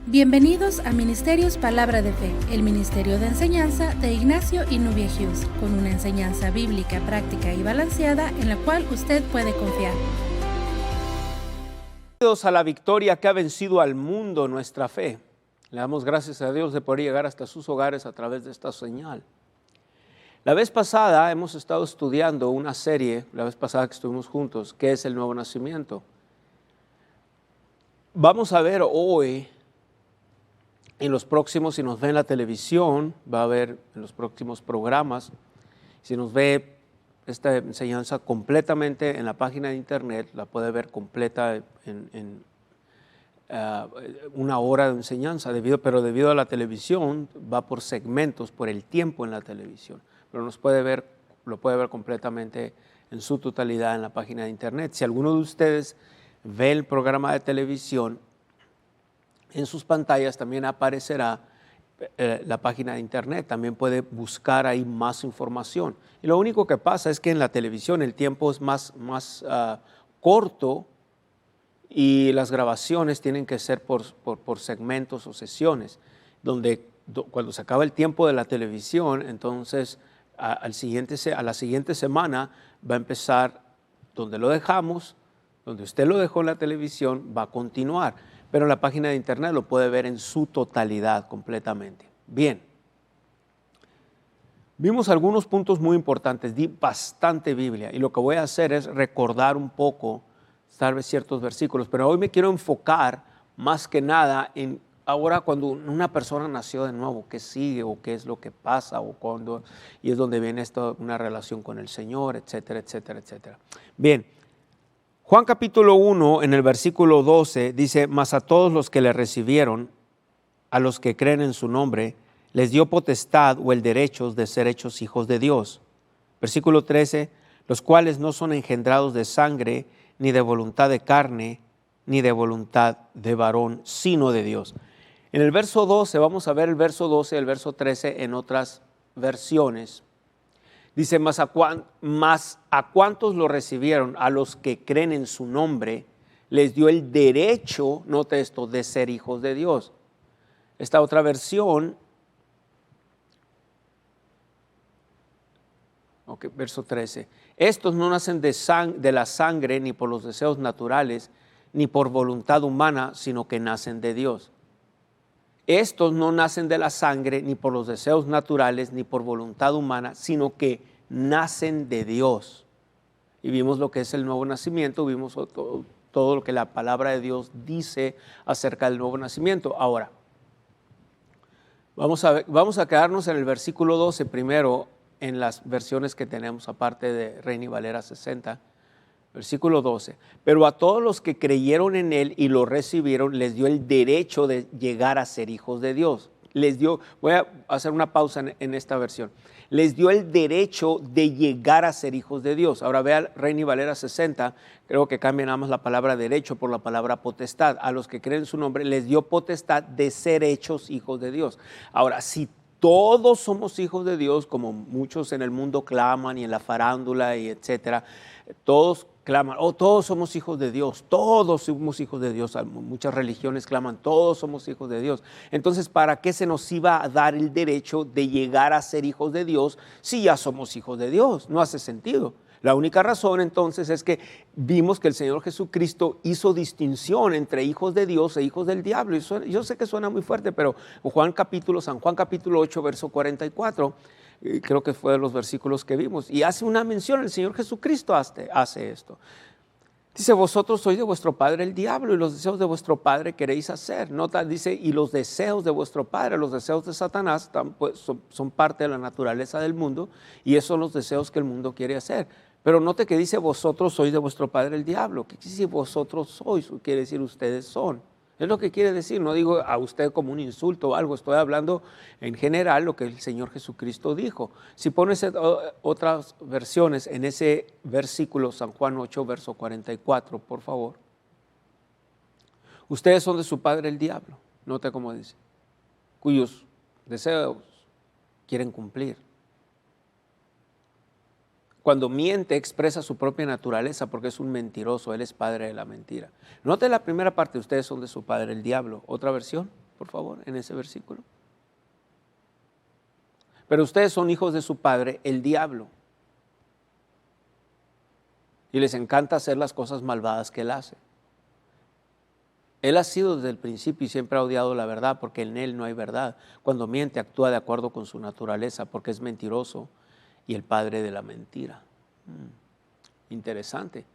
Bienvenidos a Ministerios Palabra de Fe, el ministerio de enseñanza de Ignacio y Nubia Hughes, con una enseñanza bíblica, práctica y balanceada en la cual usted puede confiar. Bienvenidos a la victoria que ha vencido al mundo, nuestra fe. Le damos gracias a Dios de poder llegar hasta sus hogares a través de esta señal. La vez pasada hemos estado estudiando una serie, la vez pasada que estuvimos juntos, que es el nuevo nacimiento. Vamos a ver hoy, en los próximos, si nos ve en la televisión, va a ver en los próximos programas, si nos ve esta enseñanza completamente en la página de internet, la puede ver completa en una hora de enseñanza, pero debido a la televisión va por segmentos, por el tiempo en la televisión, pero lo puede ver completamente en su totalidad en la página de internet. Si alguno de ustedes ve el programa de televisión, en sus pantallas también aparecerá la página de internet, también puede buscar ahí más información. Y lo único que pasa es que en la televisión el tiempo es más corto y las grabaciones tienen que ser por segmentos o sesiones, donde cuando se acaba el tiempo de la televisión, entonces a la siguiente semana va a empezar donde lo dejamos, donde usted lo dejó en la televisión, va a continuar. Pero en la página de internet lo puede ver en su totalidad completamente. Bien, vimos algunos puntos muy importantes, di bastante Biblia, y lo que voy a hacer es recordar un poco, tal vez ciertos versículos, pero hoy me quiero enfocar más que nada en ahora cuando una persona nació de nuevo, qué sigue o qué es lo que pasa o cuándo, y es donde viene una relación con el Señor, etcétera, etcétera, etcétera. Bien. Juan capítulo 1, en el versículo 12, dice, mas a todos los que le recibieron, a los que creen en su nombre, les dio potestad o el derecho de ser hechos hijos de Dios. Versículo 13, los cuales no son engendrados de sangre, ni de voluntad de carne, ni de voluntad de varón, sino de Dios. En el verso 12, vamos a ver el verso 12, el verso 13 en otras versiones. Dice, mas a cuántos lo recibieron, a los que creen en su nombre, les dio el derecho, note esto, de ser hijos de Dios. Esta otra versión, verso 13, estos no nacen de la sangre, ni por los deseos naturales, ni por voluntad humana, sino que nacen de Dios. Estos no nacen de la sangre, ni por los deseos naturales, ni por voluntad humana, sino que nacen de Dios. Y vimos lo que es el nuevo nacimiento, vimos todo lo que la palabra de Dios dice acerca del nuevo nacimiento. Ahora, vamos a quedarnos en el versículo 12 primero, en las versiones que tenemos aparte de Reina y Valera 60. Versículo 12, pero a todos los que creyeron en Él y lo recibieron, les dio el derecho de llegar a ser hijos de Dios. Voy a hacer una pausa en esta versión. Les dio el derecho de llegar a ser hijos de Dios. Ahora vea Reina y Valera 60, creo que cambian nada más la palabra derecho por la palabra potestad. A los que creen en su nombre, les dio potestad de ser hechos hijos de Dios. Ahora, si todos somos hijos de Dios, como muchos en el mundo claman y en la farándula y etcétera, todos claman, todos somos hijos de Dios, todos somos hijos de Dios. Muchas religiones claman, todos somos hijos de Dios. Entonces, ¿para qué se nos iba a dar el derecho de llegar a ser hijos de Dios si ya somos hijos de Dios? No hace sentido. La única razón entonces es que vimos que el Señor Jesucristo hizo distinción entre hijos de Dios e hijos del diablo. Y yo sé que suena muy fuerte, pero San Juan capítulo 8, verso 44, creo que fue de los versículos que vimos, y hace una mención, el Señor Jesucristo hace esto. Dice, vosotros sois de vuestro padre el diablo, y los deseos de vuestro padre queréis hacer. Nota, dice, y los deseos de vuestro padre, los deseos de Satanás, son parte de la naturaleza del mundo, y esos son los deseos que el mundo quiere hacer. Pero note que dice, vosotros sois de vuestro padre el diablo. ¿Qué quiere decir vosotros sois? Quiere decir ustedes son. Es lo que quiere decir, no digo a usted como un insulto o algo, estoy hablando en general lo que el Señor Jesucristo dijo. Si pones otras versiones en ese versículo, San Juan 8, verso 44, por favor. Ustedes son de su padre el diablo, note cómo dice, cuyos deseos quieren cumplir. Cuando miente, expresa su propia naturaleza porque es un mentiroso, él es padre de la mentira. Note la primera parte, ustedes son de su padre el diablo. ¿Otra versión? por favor, en ese versículo. Pero ustedes son hijos de su padre, el diablo. Y les encanta hacer las cosas malvadas que él hace. Él ha sido desde el principio y siempre ha odiado la verdad porque en él no hay verdad. Cuando miente, actúa de acuerdo con su naturaleza porque es mentiroso y el padre de la mentira. Interesante.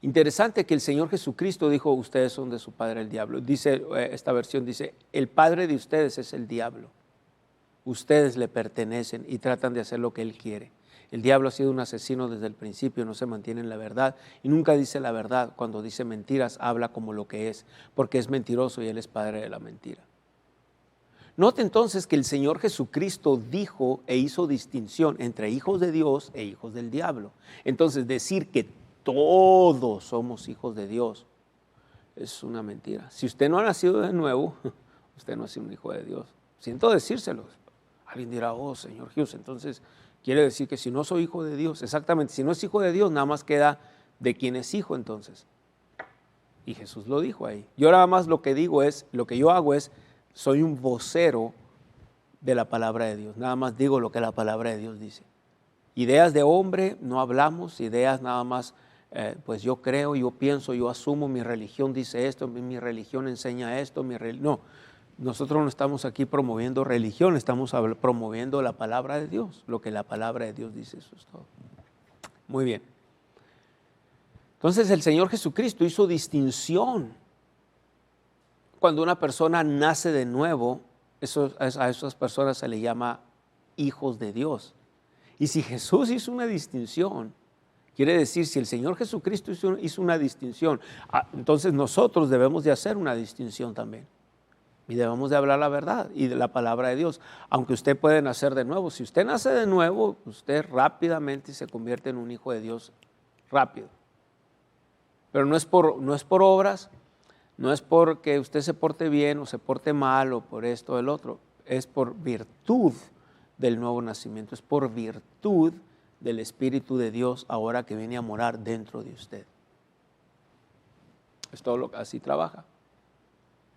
Interesante que el Señor Jesucristo dijo, ustedes son de su padre el diablo. Dice, esta versión dice, el padre de ustedes es el diablo. Ustedes le pertenecen y tratan de hacer lo que él quiere. El diablo ha sido un asesino desde el principio, no se mantiene en la verdad y nunca dice la verdad. Cuando dice mentiras, habla como lo que es, porque es mentiroso y él es padre de la mentira. Note entonces que el Señor Jesucristo dijo e hizo distinción entre hijos de Dios e hijos del diablo. Entonces decir que todos somos hijos de Dios es una mentira. Si usted no ha nacido de nuevo, usted no es un hijo de Dios. Siento decírselo. Alguien dirá, oh, señor Hughes, entonces quiere decir que si no soy hijo de Dios, exactamente, si no es hijo de Dios, nada más queda de quién es hijo entonces. Y Jesús lo dijo ahí. Yo nada más lo que digo es, lo que yo hago es, soy un vocero de la palabra de Dios. Nada más digo lo que la palabra de Dios dice. Ideas de hombre no hablamos, ideas nada más, pues yo creo, yo pienso, yo asumo, mi religión dice esto, mi religión enseña esto, no. Nosotros no estamos aquí promoviendo religión, estamos promoviendo la palabra de Dios, lo que la palabra de Dios dice, eso es todo. Muy bien. Entonces el Señor Jesucristo hizo distinción. Cuando una persona nace de nuevo, a esas personas se le llama hijos de Dios. Y si Jesús hizo una distinción, quiere decir, si el Señor Jesucristo hizo una distinción, entonces nosotros debemos de hacer una distinción también. Y debemos de hablar la verdad y de la palabra de Dios. Aunque usted puede nacer de nuevo. Si usted nace de nuevo, usted rápidamente se convierte en un hijo de Dios rápido. Pero no es por obras, no es porque usted se porte bien o se porte mal o por esto o el otro. Es por virtud del nuevo nacimiento. Es por virtud del Espíritu de Dios ahora que viene a morar dentro de usted. Es todo lo que así trabaja.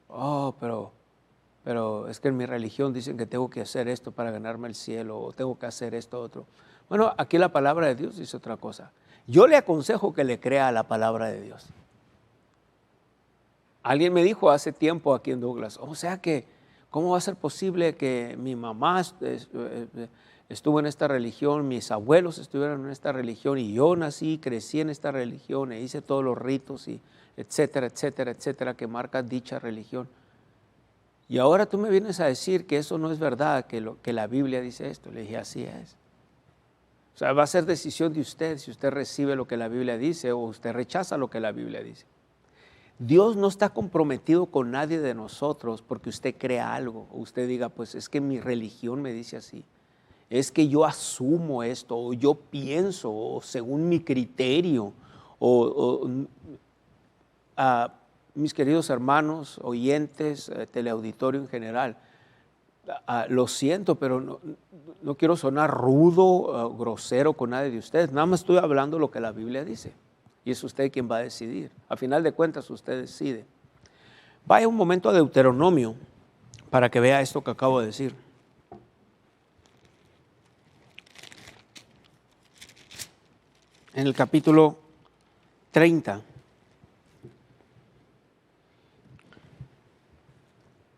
Oh, pero es que en mi religión dicen que tengo que hacer esto para ganarme el cielo o tengo que hacer esto otro. Bueno, aquí la palabra de Dios dice otra cosa. Yo le aconsejo que le crea a la palabra de Dios. Alguien me dijo hace tiempo aquí en Douglas, o sea que, ¿cómo va a ser posible que mi mamá estuvo en esta religión, mis abuelos estuvieron en esta religión y yo nací, crecí en esta religión e hice todos los ritos y etcétera, etcétera, etcétera, que marcan dicha religión? Y ahora tú me vienes a decir que eso no es verdad, que la Biblia dice esto. Le dije, así es. O sea, va a ser decisión de usted si usted recibe lo que la Biblia dice o usted rechaza lo que la Biblia dice. Dios no está comprometido con nadie de nosotros porque usted crea algo o usted diga, pues es que mi religión me dice así. Es que yo asumo esto o yo pienso o según mi criterio mis queridos hermanos, oyentes, teleauditorio en general, lo siento, pero no quiero sonar rudo, grosero con nadie de ustedes. Nada más estoy hablando lo que la Biblia dice. Y es usted quien va a decidir. A final de cuentas, usted decide. Vaya un momento a Deuteronomio para que vea esto que acabo de decir. En el capítulo 30.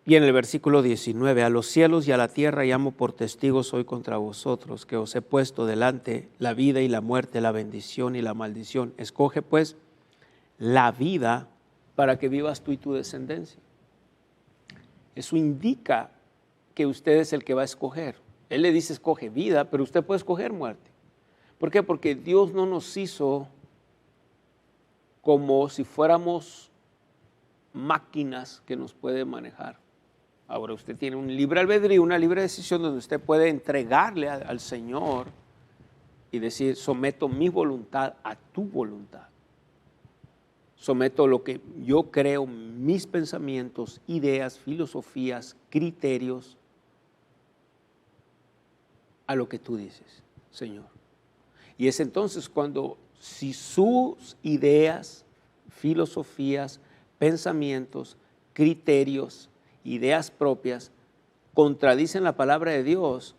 Y en el versículo 19, a los cielos y a la tierra llamo por testigos hoy contra vosotros, que os he puesto delante la vida y la muerte, la bendición y la maldición. Escoge pues la vida para que vivas tú y tu descendencia. Eso indica que usted es el que va a escoger. Él le dice escoge vida, pero usted puede escoger muerte. ¿Por qué? Porque Dios no nos hizo como si fuéramos máquinas que nos pueden manejar. Ahora usted tiene un libre albedrío, una libre decisión donde usted puede entregarle al Señor y decir, someto mi voluntad a tu voluntad. Someto lo que yo creo, mis pensamientos, ideas, filosofías, criterios, a lo que tú dices, Señor. Y es entonces cuando, si sus ideas, filosofías, pensamientos, criterios ideas propias, contradicen la palabra de Dios,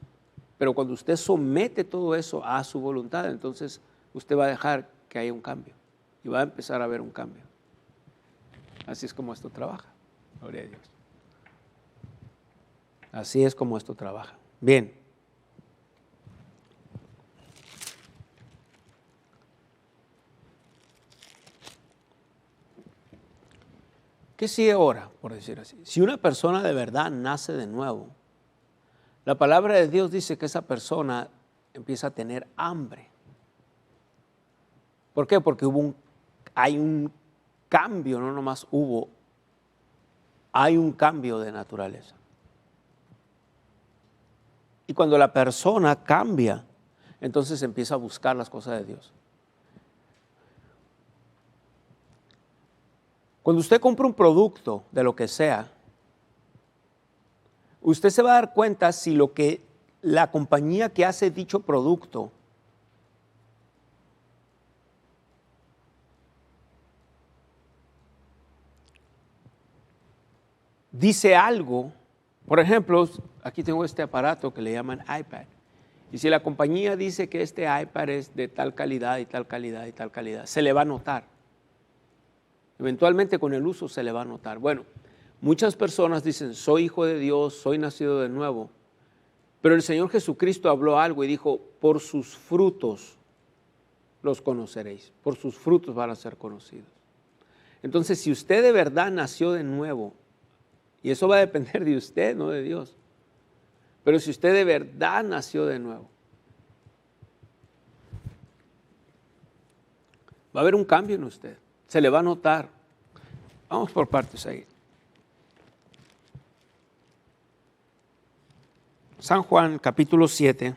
pero cuando usted somete todo eso a su voluntad, entonces usted va a dejar que haya un cambio y va a empezar a haber un cambio. Así es como esto trabaja. Gloria a Dios. Así es como esto trabaja. Bien. ¿Qué sigue ahora, por decir así? Si una persona de verdad nace de nuevo, la palabra de Dios dice que esa persona empieza a tener hambre. ¿Por qué? Porque hay un cambio, no nomás hay un cambio de naturaleza. Y cuando la persona cambia, entonces empieza a buscar las cosas de Dios. Cuando usted compra un producto de lo que sea, usted se va a dar cuenta si lo que la compañía que hace dicho producto dice algo. Por ejemplo, aquí tengo este aparato que le llaman iPad. Y si la compañía dice que este iPad es de tal calidad y tal calidad y tal calidad, se le va a notar. Eventualmente con el uso se le va a notar. Bueno, muchas personas dicen, soy hijo de Dios, soy nacido de nuevo. Pero el Señor Jesucristo habló algo y dijo, por sus frutos los conoceréis. Por sus frutos van a ser conocidos. Entonces, si usted de verdad nació de nuevo, y eso va a depender de usted, no de Dios. Pero si usted de verdad nació de nuevo, va a haber un cambio en usted. Se le va a notar. Vamos por partes ahí. San Juan, capítulo 7.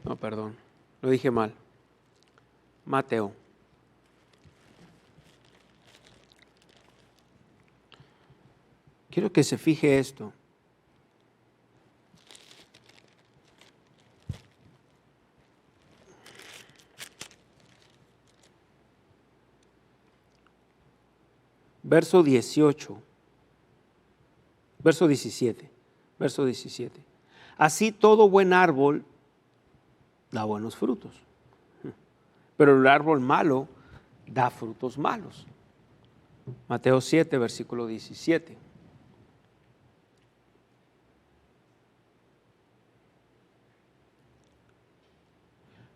No, perdón, lo dije mal. Mateo. Quiero que se fije esto. Verso 18. Verso 17. Verso 17. Así todo buen árbol da buenos frutos, pero el árbol malo da frutos malos. Mateo 7, versículo 17.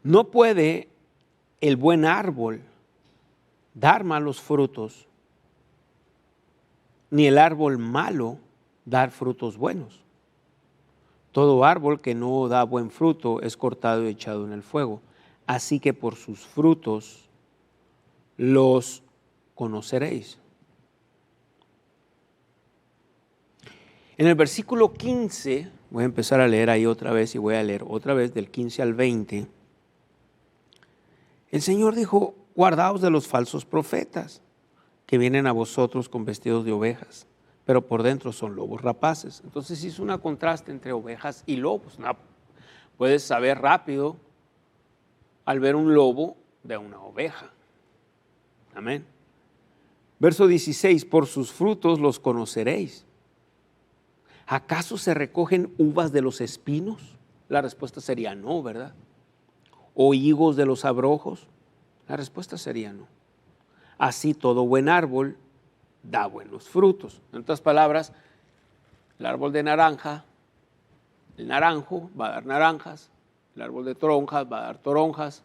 No puede el buen árbol dar malos frutos, ni el árbol malo dar frutos buenos. Todo árbol que no da buen fruto es cortado y echado en el fuego. Así que por sus frutos los conoceréis. En el versículo 15, voy a empezar a leer ahí otra vez y voy a leer otra vez del 15 al 20. El Señor dijo, guardaos de los falsos profetas que vienen a vosotros con vestidos de ovejas, pero por dentro son lobos rapaces. Entonces hizo un contraste entre ovejas y lobos. No, puedes saber rápido al ver un lobo de una oveja. Amén. Verso 16, por sus frutos los conoceréis. ¿Acaso se recogen uvas de los espinos? La respuesta sería no, ¿verdad? ¿O higos de los abrojos? La respuesta sería no. Así todo buen árbol da buenos frutos. En otras palabras, el árbol de naranja, el naranjo va a dar naranjas, el árbol de toronjas va a dar toronjas.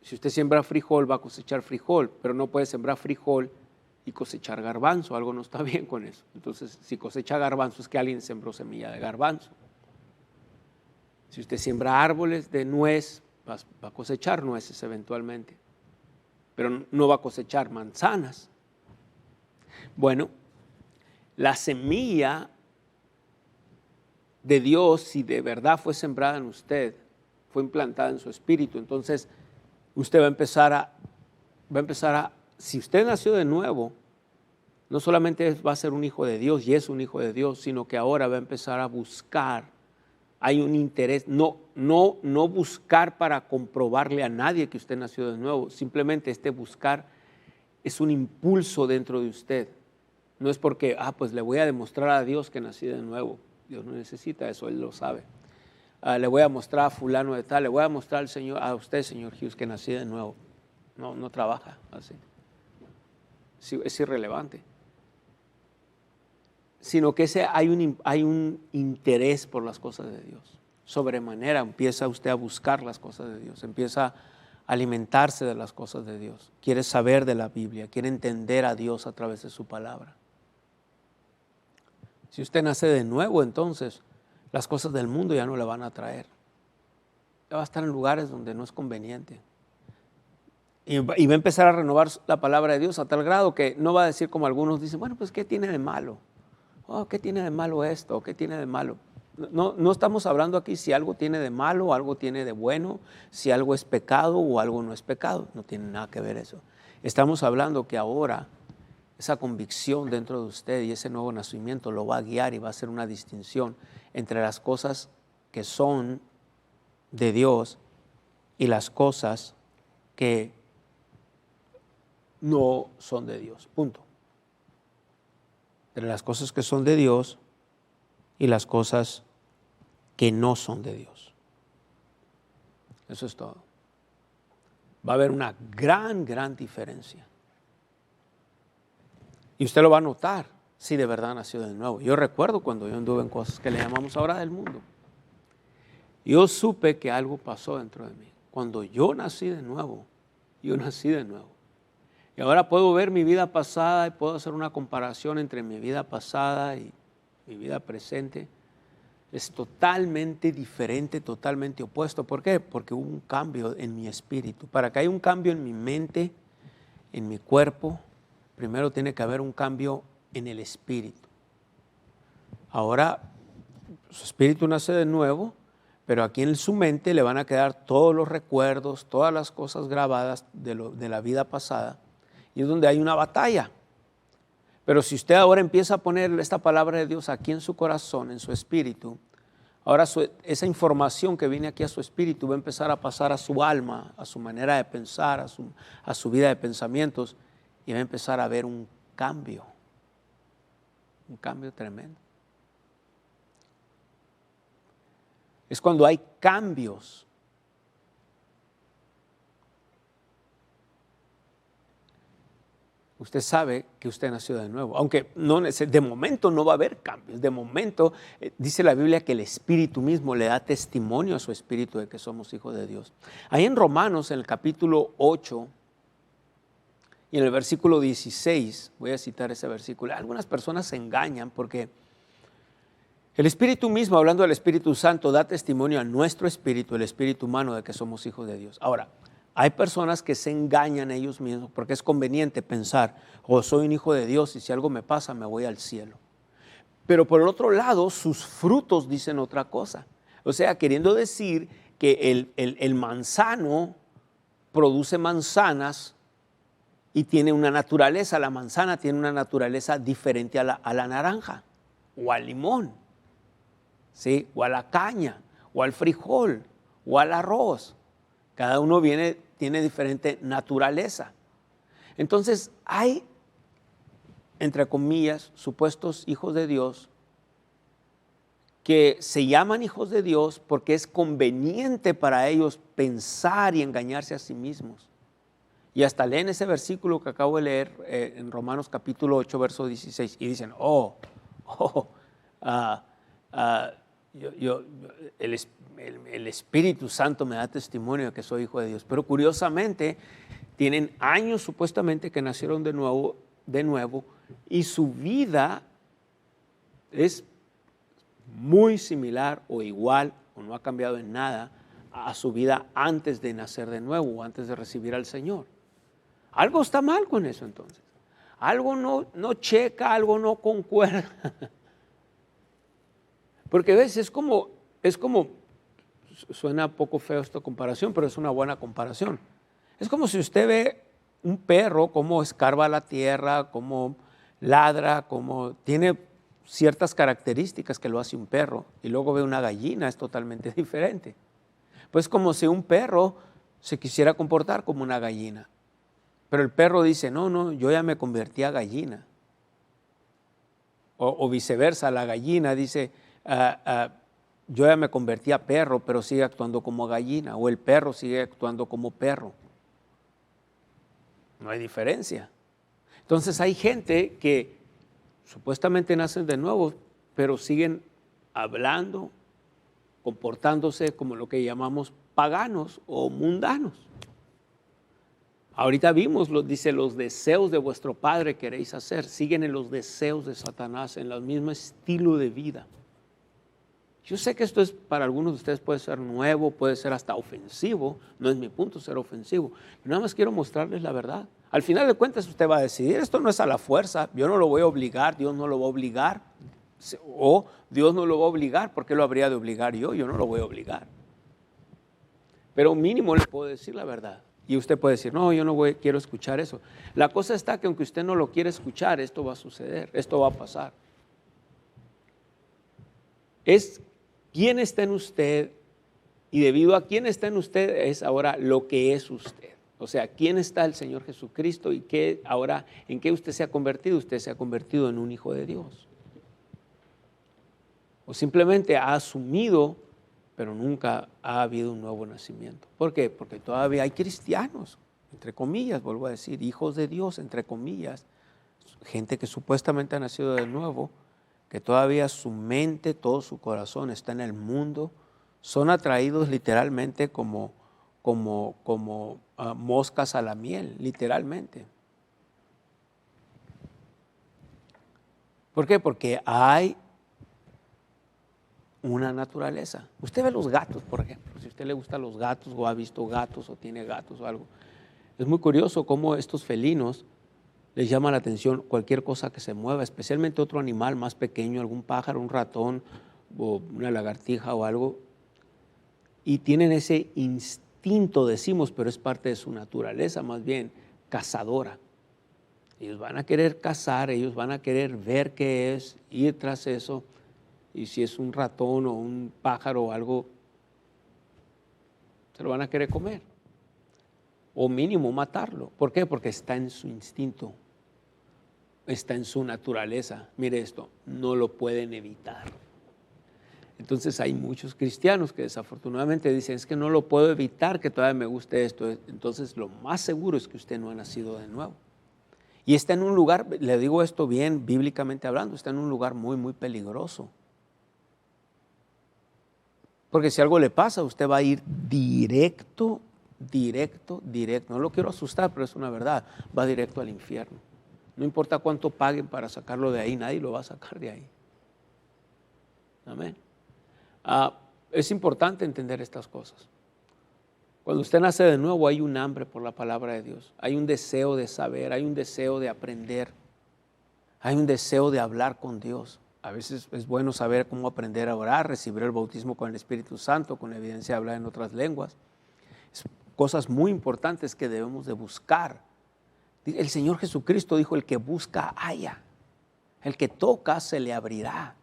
Si usted siembra frijol, va a cosechar frijol, pero no puede sembrar frijol y cosechar garbanzo. Algo no está bien con eso. Entonces, si cosecha garbanzo, es que alguien sembró semilla de garbanzo. Si usted siembra árboles de nuez, va a cosechar nueces eventualmente, pero no va a cosechar manzanas. Bueno, la semilla de Dios, si de verdad fue sembrada en usted, fue implantada en su espíritu, entonces usted va a empezar a, si usted nació de nuevo, no solamente va a ser un hijo de Dios y es un hijo de Dios, sino que ahora va a empezar a buscar. Hay un interés, no buscar para comprobarle a nadie que usted nació de nuevo, simplemente este buscar es un impulso dentro de usted. No es porque, pues le voy a demostrar a Dios que nací de nuevo. Dios no necesita eso, Él lo sabe. Le voy a mostrar a fulano de tal, le voy a mostrar al Señor, a usted, señor Hughes, que nací de nuevo. No trabaja así. Sí, es irrelevante. Sino que hay un interés por las cosas de Dios. Sobremanera empieza usted a buscar las cosas de Dios, empieza a alimentarse de las cosas de Dios. Quiere saber de la Biblia, quiere entender a Dios a través de su palabra. Si usted nace de nuevo, entonces las cosas del mundo ya no le van a atraer. Ya va a estar en lugares donde no es conveniente. Y va a empezar a renovar la palabra de Dios a tal grado que no va a decir como algunos dicen, bueno, pues ¿qué tiene de malo? ¿Qué tiene de malo esto? ¿Qué tiene de malo? No estamos hablando aquí si algo tiene de malo o algo tiene de bueno, si algo es pecado o algo no es pecado. No tiene nada que ver eso. Estamos hablando que ahora esa convicción dentro de usted y ese nuevo nacimiento lo va a guiar y va a hacer una distinción entre las cosas que son de Dios y las cosas que no son de Dios. Punto. Entre las cosas que son de Dios y las cosas que no son de Dios. Eso es todo. Va a haber una gran diferencia. Y usted lo va a notar si de verdad nació de nuevo. Yo recuerdo cuando yo anduve en cosas que le llamamos ahora del mundo. Yo supe que algo pasó dentro de mí. Cuando yo nací de nuevo, yo nací de nuevo. Y ahora puedo ver mi vida pasada y puedo hacer una comparación entre mi vida pasada y mi vida presente. Es totalmente diferente, totalmente opuesto. ¿Por qué? Porque hubo un cambio en mi espíritu. Para que haya un cambio en mi mente, en mi cuerpo, primero tiene que haber un cambio en el espíritu. Ahora, su espíritu nace de nuevo, pero aquí en su mente le van a quedar todos los recuerdos, todas las cosas grabadas de la vida pasada, y es donde hay una batalla. Pero si usted ahora empieza a poner esta palabra de Dios aquí en su corazón, en su espíritu, ahora esa información que viene aquí a su espíritu va a empezar a pasar a su alma, a su manera de pensar, a su vida de pensamientos, y va a empezar a haber un cambio tremendo. Es cuando hay cambios. Usted sabe que usted nació de nuevo, aunque de momento no va a haber cambios. De momento dice la Biblia que el Espíritu mismo le da testimonio a su espíritu de que somos hijos de Dios. Ahí en Romanos, en el capítulo 8, y en el versículo 16, voy a citar ese versículo. Algunas personas se engañan porque el Espíritu mismo, hablando del Espíritu Santo, da testimonio a nuestro espíritu, el espíritu humano, de que somos hijos de Dios. Ahora, hay personas que se engañan ellos mismos porque es conveniente pensar, soy un hijo de Dios y si algo me pasa me voy al cielo. Pero por el otro lado, sus frutos dicen otra cosa. O sea, queriendo decir que el manzano produce manzanas y tiene una naturaleza, la manzana tiene una naturaleza diferente a la naranja o al limón, ¿sí? O a la caña, o al frijol, o al arroz. Cada uno tiene diferente naturaleza. Entonces hay, entre comillas, supuestos hijos de Dios que se llaman hijos de Dios porque es conveniente para ellos pensar y engañarse a sí mismos. Y hasta leen ese versículo que acabo de leer en Romanos capítulo 8, verso 16, y dicen, el Espíritu Santo me da testimonio de que soy hijo de Dios. Pero curiosamente, tienen años supuestamente que nacieron de nuevo, y su vida es muy similar o igual, o no ha cambiado en nada, a su vida antes de nacer de nuevo o antes de recibir al Señor. Algo está mal con eso entonces. Algo no checa, algo no concuerda. Porque ves, es como, suena poco feo esta comparación, pero es una buena comparación. Es como si usted ve un perro, cómo escarba la tierra, cómo ladra, cómo tiene ciertas características que lo hace un perro, y luego ve una gallina, es totalmente diferente. Pues como si un perro se quisiera comportar como una gallina. Pero el perro dice, no, yo ya me convertí a gallina. O viceversa, la gallina dice, yo ya me convertí a perro, pero sigue actuando como gallina. O el perro sigue actuando como perro. No hay diferencia. Entonces hay gente que supuestamente nacen de nuevo, pero siguen hablando, comportándose como lo que llamamos paganos o mundanos. Ahorita vimos, dice, los deseos de vuestro padre queréis hacer. Siguen en los deseos de Satanás, en el mismo estilo de vida. Yo sé que esto es para algunos de ustedes puede ser nuevo, puede ser hasta ofensivo. No es mi punto ser ofensivo. Yo nada más quiero mostrarles la verdad. Al final de cuentas usted va a decidir. Esto no es a la fuerza. Yo no lo voy a obligar. Dios no lo va a obligar. O Dios no lo va a obligar. ¿Por qué lo habría de obligar yo? Yo no lo voy a obligar. Pero mínimo le puedo decir la verdad. Y usted puede decir, no, yo no quiero escuchar eso. La cosa está que aunque usted no lo quiera escuchar, esto va a suceder, esto va a pasar. Es quién está en usted, y debido a quién está en usted es ahora lo que es usted. O sea, quién está el Señor Jesucristo y qué ahora, en qué usted se ha convertido. Usted se ha convertido en un hijo de Dios. O simplemente ha asumido, pero nunca ha habido un nuevo nacimiento. ¿Por qué? Porque todavía hay cristianos, entre comillas, vuelvo a decir, hijos de Dios, entre comillas, gente que supuestamente ha nacido de nuevo, que todavía su mente, todo su corazón está en el mundo, son atraídos literalmente como moscas a la miel, literalmente. ¿Por qué? Porque hay una naturaleza. Usted ve los gatos, por ejemplo, si a usted le gustan los gatos o ha visto gatos o tiene gatos o algo, es muy curioso cómo estos felinos les llama la atención cualquier cosa que se mueva, especialmente otro animal más pequeño, algún pájaro, un ratón o una lagartija o algo, y tienen ese instinto, decimos, pero es parte de su naturaleza más bien, cazadora. Ellos van a querer cazar, ellos van a querer ver qué es, ir tras eso. Y si es un ratón o un pájaro o algo, se lo van a querer comer. O mínimo matarlo. ¿Por qué? Porque está en su instinto. Está en su naturaleza. Mire esto, no lo pueden evitar. Entonces hay muchos cristianos que desafortunadamente dicen, es que no lo puedo evitar que todavía me guste esto. Entonces lo más seguro es que usted no ha nacido de nuevo. Y está en un lugar, le digo esto bien bíblicamente hablando, está en un lugar muy, muy peligroso. Porque si algo le pasa, usted va a ir directo. No lo quiero asustar, pero es una verdad. Va directo al infierno. No importa cuánto paguen para sacarlo de ahí, nadie lo va a sacar de ahí. Amén. Es importante entender estas cosas. Cuando usted nace de nuevo, hay un hambre por la palabra de Dios. Hay un deseo de saber, hay un deseo de aprender. Hay un deseo de hablar con Dios. A veces es bueno saber cómo aprender a orar, recibir el bautismo con el Espíritu Santo, con evidencia de hablar en otras lenguas. Es cosas muy importantes que debemos de buscar. El Señor Jesucristo dijo, el que busca, halla. El que toca, se le abrirá.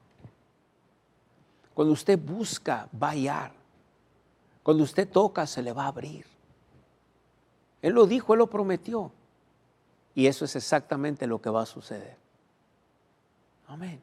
Cuando usted busca, va a hallar. Cuando usted toca, se le va a abrir. Él lo dijo, Él lo prometió. Y eso es exactamente lo que va a suceder. Amén.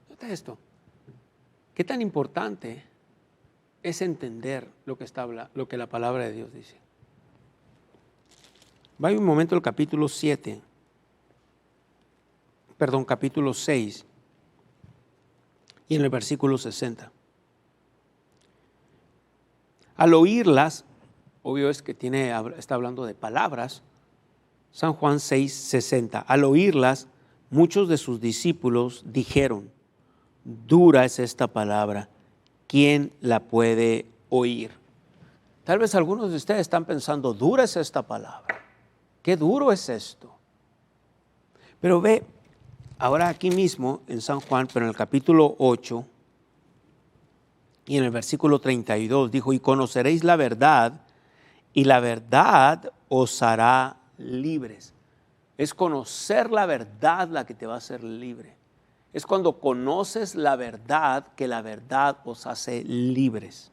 Nota esto. ¿Qué tan importante es entender lo que la palabra de Dios dice? Vaya un momento al capítulo 6 y en el versículo 60. Al oírlas, obvio es que está hablando de palabras, San Juan 6:60. Al oírlas, muchos de sus discípulos dijeron, dura es esta palabra, ¿quién la puede oír? Tal vez algunos de ustedes están pensando, dura es esta palabra. Qué duro es esto. Pero ve, ahora aquí mismo en San Juan, pero en el capítulo 8 y en el versículo 32, dijo, y conoceréis la verdad, y la verdad os hará libres. Es conocer la verdad la que te va a hacer libre. Es cuando conoces la verdad que la verdad os hace libres.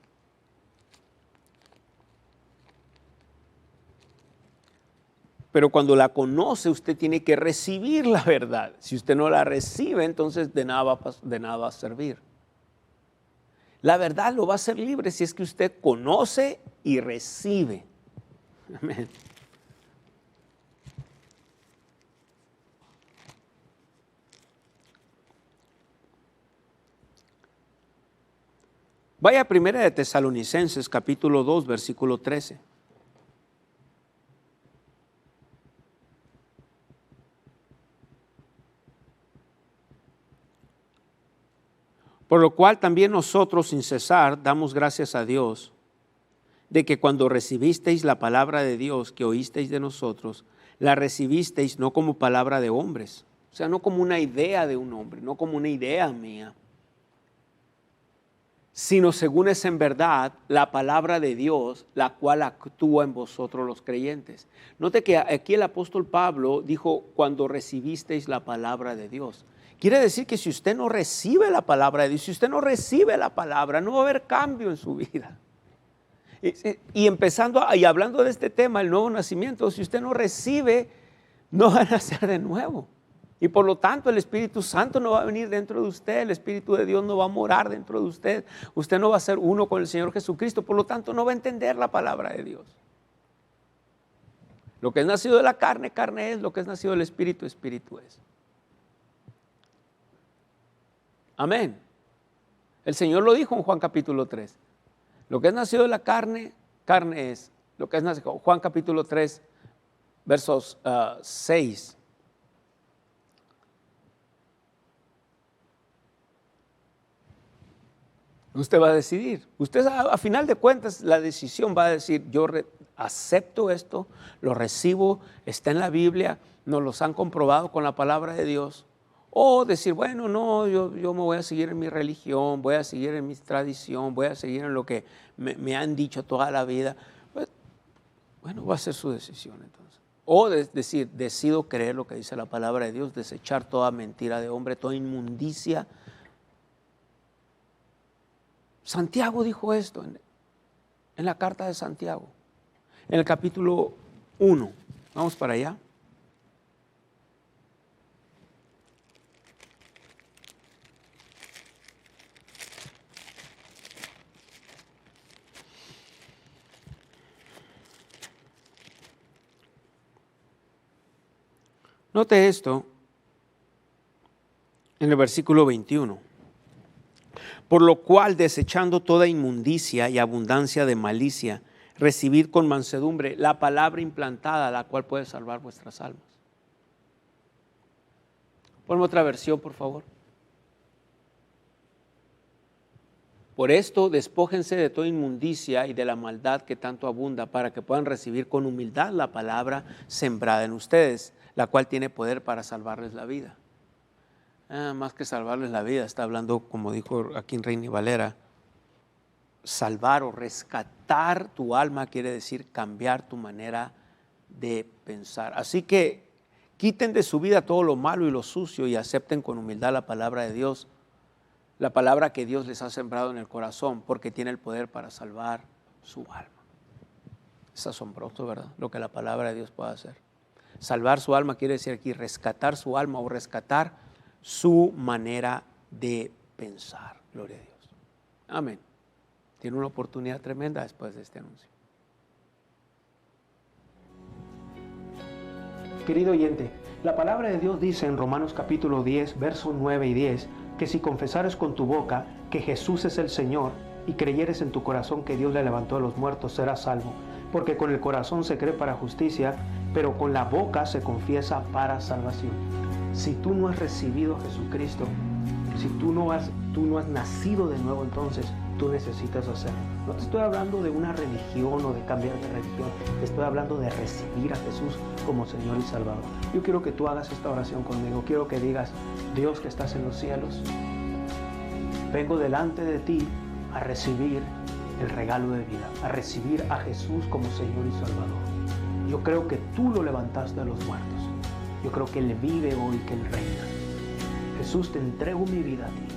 Pero cuando la conoce, usted tiene que recibir la verdad. Si usted no la recibe, entonces de nada va a servir. La verdad lo va a hacer libre si es que usted conoce y recibe. Amén. Vaya a 1 de Tesalonicenses, capítulo 2, versículo 13. Por lo cual también nosotros sin cesar damos gracias a Dios de que cuando recibisteis la palabra de Dios que oísteis de nosotros, la recibisteis no como palabra de hombres, o sea, no como una idea de un hombre, no como una idea mía, sino según es en verdad la palabra de Dios, la cual actúa en vosotros los creyentes. Note que aquí el apóstol Pablo dijo, cuando recibisteis la palabra de Dios. Quiere decir que si usted no recibe la palabra de Dios, si usted no recibe la palabra, no va a haber cambio en su vida. Y hablando de este tema, el nuevo nacimiento, si usted no recibe, no va a nacer de nuevo. Y por lo tanto el Espíritu Santo no va a venir dentro de usted, el Espíritu de Dios no va a morar dentro de usted, usted no va a ser uno con el Señor Jesucristo, por lo tanto no va a entender la palabra de Dios. Lo que es nacido de la carne, carne es, lo que es nacido del Espíritu, Espíritu es. Amén. El Señor lo dijo en Juan capítulo 3. Lo que es nacido de la carne, carne es. Lo que es nacido, Juan capítulo 3, versos 6. Usted va a decidir. Usted a final de cuentas la decisión va a decir, yo acepto esto, lo recibo, está en la Biblia, nos los han comprobado con la palabra de Dios. O decir, bueno, no, yo me voy a seguir en mi religión, voy a seguir en mi tradición, voy a seguir en lo que me han dicho toda la vida. Pues, bueno, va a ser su decisión entonces. O decir, decido creer lo que dice la palabra de Dios, desechar toda mentira de hombre, toda inmundicia. Santiago dijo esto en la carta de Santiago, en el capítulo 1. Vamos para allá. Note esto en el versículo 21. Por lo cual, desechando toda inmundicia y abundancia de malicia, recibid con mansedumbre la palabra implantada, la cual puede salvar vuestras almas. Ponme otra versión, por favor. Por esto, despójense de toda inmundicia y de la maldad que tanto abunda, para que puedan recibir con humildad la palabra sembrada en ustedes, la cual tiene poder para salvarles la vida. Más que salvarles la vida, está hablando, como dijo aquí en Reina y Valera, salvar o rescatar tu alma quiere decir cambiar tu manera de pensar. Así que quiten de su vida todo lo malo y lo sucio y acepten con humildad la palabra de Dios, la palabra que Dios les ha sembrado en el corazón, porque tiene el poder para salvar su alma. Es asombroso, ¿verdad? Lo que la palabra de Dios puede hacer. Salvar su alma quiere decir aquí rescatar su alma o rescatar su manera de pensar. Gloria a Dios. Amén. Tiene una oportunidad tremenda después de este anuncio. Querido oyente, la palabra de Dios dice en Romanos capítulo 10, versos 9 y 10, que si confesares con tu boca que Jesús es el Señor y creyeres en tu corazón que Dios le levantó de los muertos, serás salvo. Porque con el corazón se cree para justicia, pero con la boca se confiesa para salvación. Si tú no has recibido a Jesucristo, si tú no has nacido de nuevo, entonces tú necesitas hacerlo. No te estoy hablando de una religión o de cambiar de religión. Te estoy hablando de recibir a Jesús como Señor y Salvador. Yo quiero que tú hagas esta oración conmigo. Quiero que digas: Dios que estás en los cielos, vengo delante de ti a recibir el regalo de vida, a recibir a Jesús como Señor y Salvador. Yo creo que tú lo levantaste de los muertos. Yo creo que Él vive hoy, que Él reina. Jesús, te entrego mi vida a ti.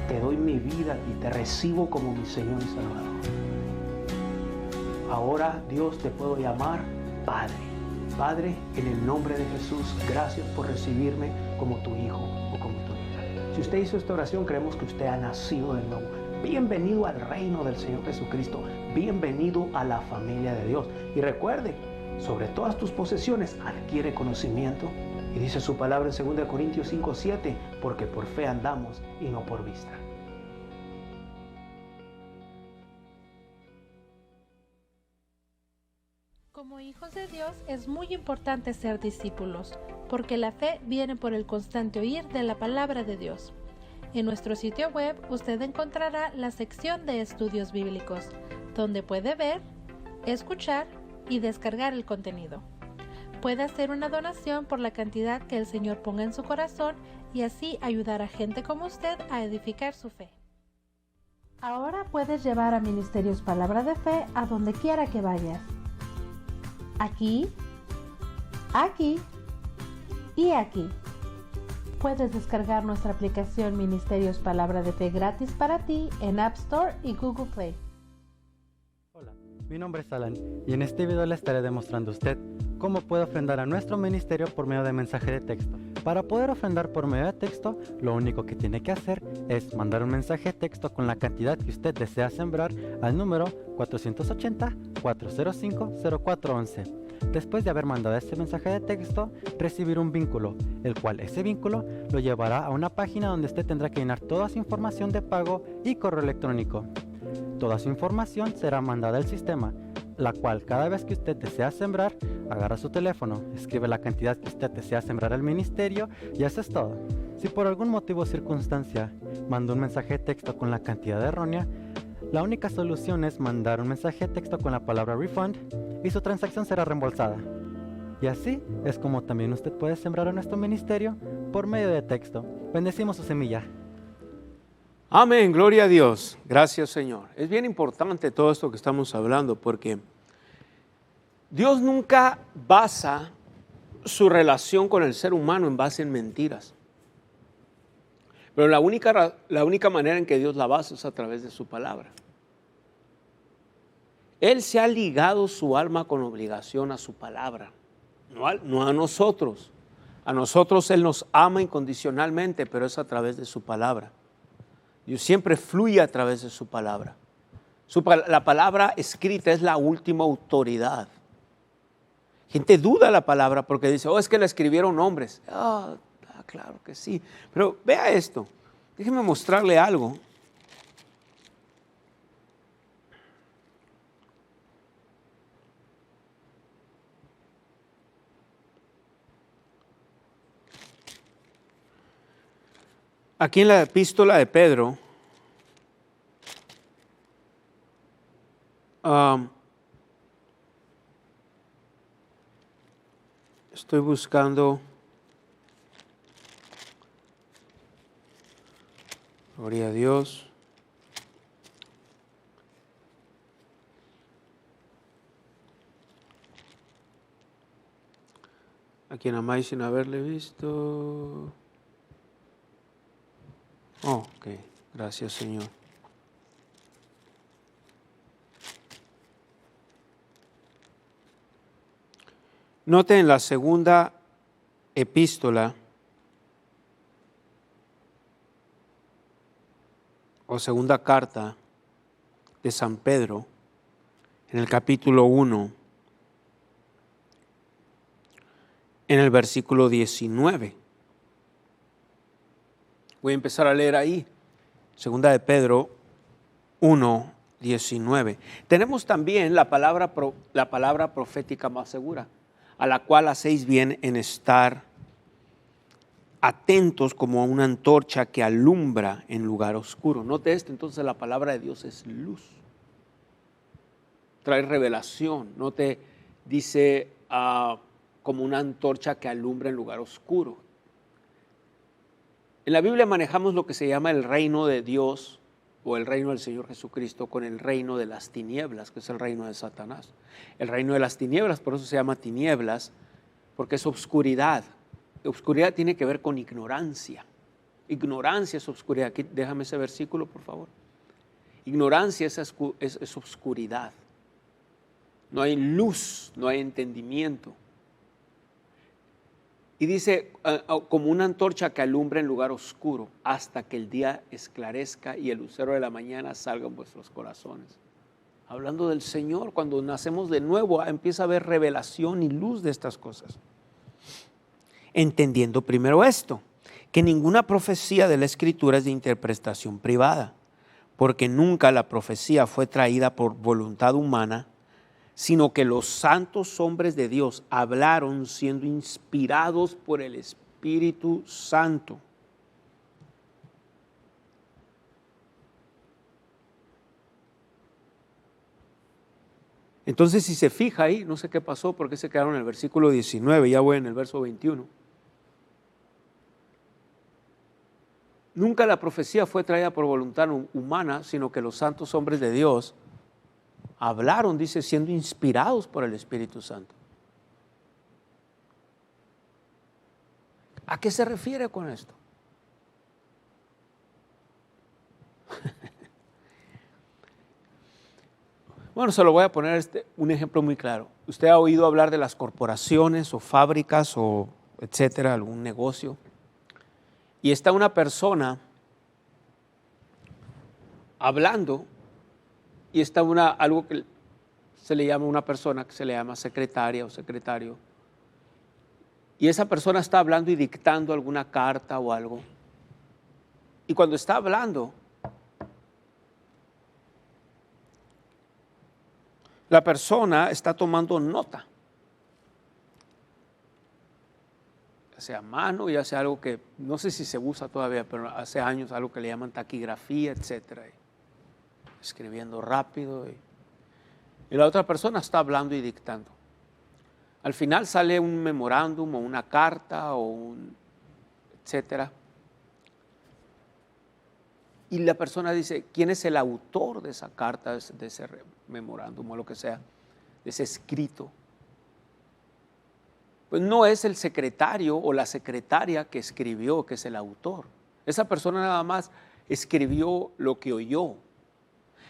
Te doy mi vida a ti. Te recibo como mi Señor y Salvador. Ahora, Dios, te puedo llamar Padre. Padre, en el nombre de Jesús, gracias por recibirme como tu hijo o como tu hija. Si usted hizo esta oración, creemos que usted ha nacido de nuevo. Bienvenido al reino del Señor Jesucristo. Bienvenido a la familia de Dios. Y recuerde, sobre todas tus posesiones adquiere conocimiento. Y dice su palabra en 2 Corintios 5:7, porque por fe andamos y no por vista. Como hijos de Dios es muy importante ser discípulos, porque la fe viene por el constante oír de la palabra de Dios. En nuestro sitio web usted encontrará la sección de estudios bíblicos, donde puede ver, escuchar y descargar el contenido. Puede hacer una donación por la cantidad que el Señor ponga en su corazón y así ayudar a gente como usted a edificar su fe. Ahora puedes llevar a Ministerios Palabra de Fe a donde quiera que vayas. Aquí, aquí y aquí. Puedes descargar nuestra aplicación Ministerios Palabra de Fe gratis para ti en App Store y Google Play. Hola, mi nombre es Alan y en este video le estaré demostrando a usted cómo puede ofrendar a nuestro ministerio por medio de mensaje de texto. Para poder ofrendar por medio de texto, lo único que tiene que hacer es mandar un mensaje de texto con la cantidad que usted desea sembrar al número 480-405-0411. Después de haber mandado este mensaje de texto, recibir un vínculo, el cual ese vínculo lo llevará a una página donde usted tendrá que llenar toda su información de pago y correo electrónico. Toda su información será mandada al sistema, la cual cada vez que usted desea sembrar, agarra su teléfono, escribe la cantidad que usted desea sembrar al ministerio y eso es todo. Si por algún motivo o circunstancia mandó un mensaje de texto con la cantidad errónea, la única solución es mandar un mensaje de texto con la palabra refund y su transacción será reembolsada. Y así es como también usted puede sembrar a nuestro ministerio por medio de texto. Bendecimos su semilla. Amén, gloria a Dios. Gracias, Señor. Es bien importante todo esto que estamos hablando porque Dios nunca basa su relación con el ser humano en base en mentiras. Pero la única manera en que Dios la basa es a través de su palabra. Él se ha ligado su alma con obligación a su palabra, no a nosotros. A nosotros Él nos ama incondicionalmente, pero es a través de su palabra. Dios siempre fluye a través de su palabra. La palabra escrita es la última autoridad. Gente duda la palabra porque dice, es que la escribieron hombres. Claro que sí. Pero vea esto. Déjeme mostrarle algo. Aquí en la epístola de Pedro, estoy buscando, gloria a Dios, a quien amáis sin haberle visto. Ok, gracias, Señor. Note en la segunda epístola o segunda carta de San Pedro, en el capítulo 1, en el versículo 19. Voy a empezar a leer ahí, segunda de Pedro 1, 19. Tenemos también la palabra profética más segura, a la cual hacéis bien en estar atentos como a una antorcha que alumbra en lugar oscuro. Note esto, entonces la palabra de Dios es luz. trae revelación, no te dice como una antorcha que alumbra en lugar oscuro. En la Biblia manejamos lo que se llama el reino de Dios o el reino del Señor Jesucristo con el reino de las tinieblas, que es el reino de Satanás. El reino de las tinieblas, por eso se llama tinieblas, porque es obscuridad. Obscuridad tiene que ver con ignorancia. Ignorancia es obscuridad. Aquí, déjame ese versículo, por favor. Ignorancia es obscuridad. No hay luz, no hay entendimiento. Y dice, como una antorcha que alumbra en lugar oscuro, hasta que el día esclarezca y el lucero de la mañana salga en vuestros corazones. Hablando del Señor, cuando nacemos de nuevo, empieza a haber revelación y luz de estas cosas. Entendiendo primero esto, que ninguna profecía de la Escritura es de interpretación privada, porque nunca la profecía fue traída por voluntad humana, sino que los santos hombres de Dios hablaron siendo inspirados por el Espíritu Santo. Entonces, si se fija ahí, no sé qué pasó, porque se quedaron en el versículo 19, ya voy en el verso 21. Nunca la profecía fue traída por voluntad humana, sino que los santos hombres de Dios hablaron, dice, siendo inspirados por el Espíritu Santo. ¿A qué se refiere con esto? Bueno, se lo voy a poner un ejemplo muy claro. Usted ha oído hablar de las corporaciones o fábricas o etcétera, algún negocio. Y está una persona hablando y está algo que se le llama una persona que se le llama secretaria o secretario. Y esa persona está hablando y dictando alguna carta o algo. Y cuando está hablando, la persona está tomando nota. Ya sea a mano, ya sea algo que, no sé si se usa todavía, pero hace años algo que le llaman taquigrafía, etcétera. Escribiendo rápido. Y la otra persona está hablando y dictando. Al final sale un memorándum o una carta o etcétera. Y la persona dice, ¿quién es el autor de esa carta, de ese memorándum o lo que sea, de ese escrito? Pues no es el secretario o la secretaria que escribió, que es el autor. Esa persona nada más escribió lo que oyó.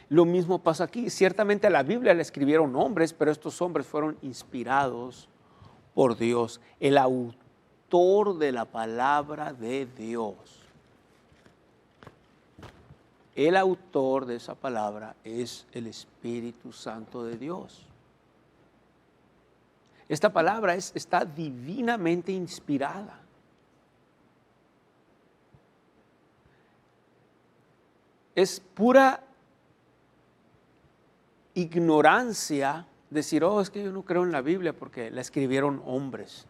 Lo mismo pasa aquí. Ciertamente a la Biblia le escribieron hombres, pero estos hombres fueron inspirados por Dios, el autor de la palabra de Dios. El autor de esa palabra es el Espíritu Santo de Dios. Esta palabra está divinamente inspirada. Es pura ignorancia decir, es que yo no creo en la Biblia porque la escribieron hombres.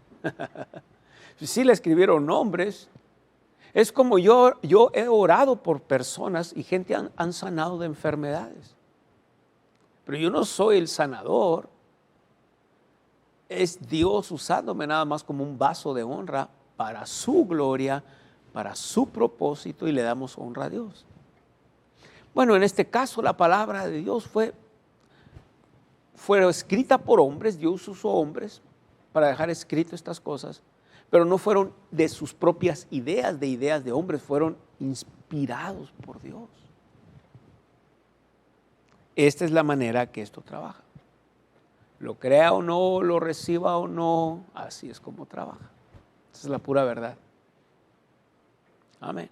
Sí, la escribieron hombres. Es como yo he orado por personas y gente han sanado de enfermedades. Pero yo no soy el sanador. Es Dios usándome nada más como un vaso de honra para su gloria, para su propósito, y le damos honra a Dios. Bueno, en este caso la palabra de Dios fue escrita por hombres. Dios usó hombres para dejar escrito estas cosas, pero no fueron de sus propias ideas de hombres, fueron inspirados por Dios. Esta es la manera que esto trabaja. Lo crea o no, lo reciba o no, así es como trabaja. Esa es la pura verdad. Amén.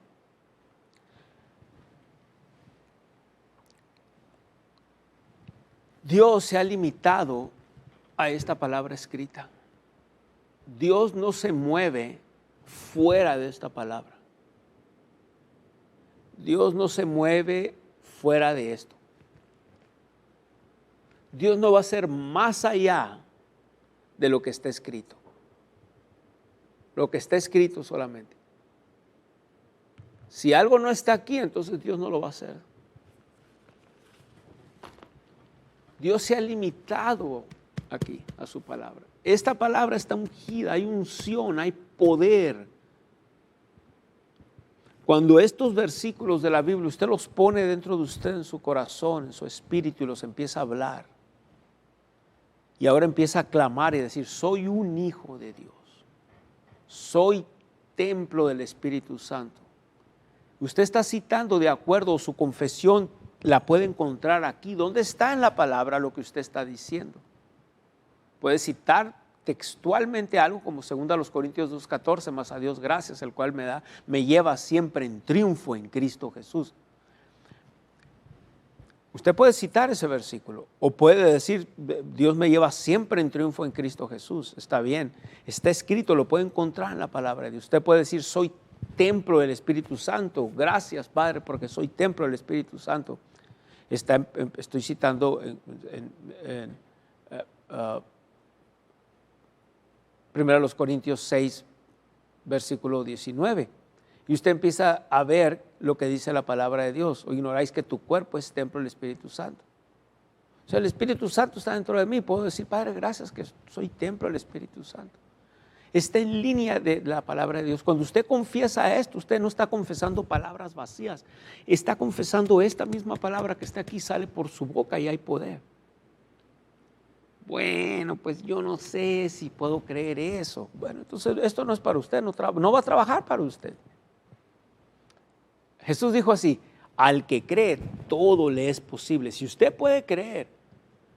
Dios se ha limitado a esta palabra escrita. Dios no se mueve fuera de esta palabra. Dios no se mueve fuera de esto. Dios no va a ser más allá de lo que está escrito. Lo que está escrito solamente. Si algo no está aquí, entonces Dios no lo va a hacer. Dios se ha limitado aquí a su palabra. Esta palabra está ungida, hay unción, hay poder. Cuando estos versículos de la Biblia usted los pone dentro de usted en su corazón, en su espíritu y los empieza a hablar. Y ahora empieza a clamar y decir, soy un hijo de Dios. Soy templo del Espíritu Santo. Usted está citando de acuerdo a su confesión, la puede encontrar aquí. ¿Dónde está en la palabra lo que usted está diciendo? Puede citar textualmente algo como 2 Corintios 2:14, más a Dios gracias, el cual me lleva siempre en triunfo en Cristo Jesús. Usted puede citar ese versículo o puede decir, Dios me lleva siempre en triunfo en Cristo Jesús. Está bien, está escrito, lo puede encontrar en la palabra de Dios. Usted puede decir, soy templo del Espíritu Santo. Gracias, Padre, porque soy templo del Espíritu Santo. Estoy citando en 1 Corintios 6, versículo 19. Y usted empieza a ver lo que dice la palabra de Dios. O ignoráis que tu cuerpo es templo del Espíritu Santo. O sea, el Espíritu Santo está dentro de mí. Puedo decir, Padre, gracias que soy templo del Espíritu Santo. Está en línea de la palabra de Dios. Cuando usted confiesa esto, usted no está confesando palabras vacías. Está confesando esta misma palabra que está aquí, sale por su boca y hay poder. Bueno, pues yo no sé si puedo creer eso. Bueno, entonces esto no es para usted, no va a trabajar para usted. Jesús dijo así, al que cree todo le es posible. Si usted puede creer,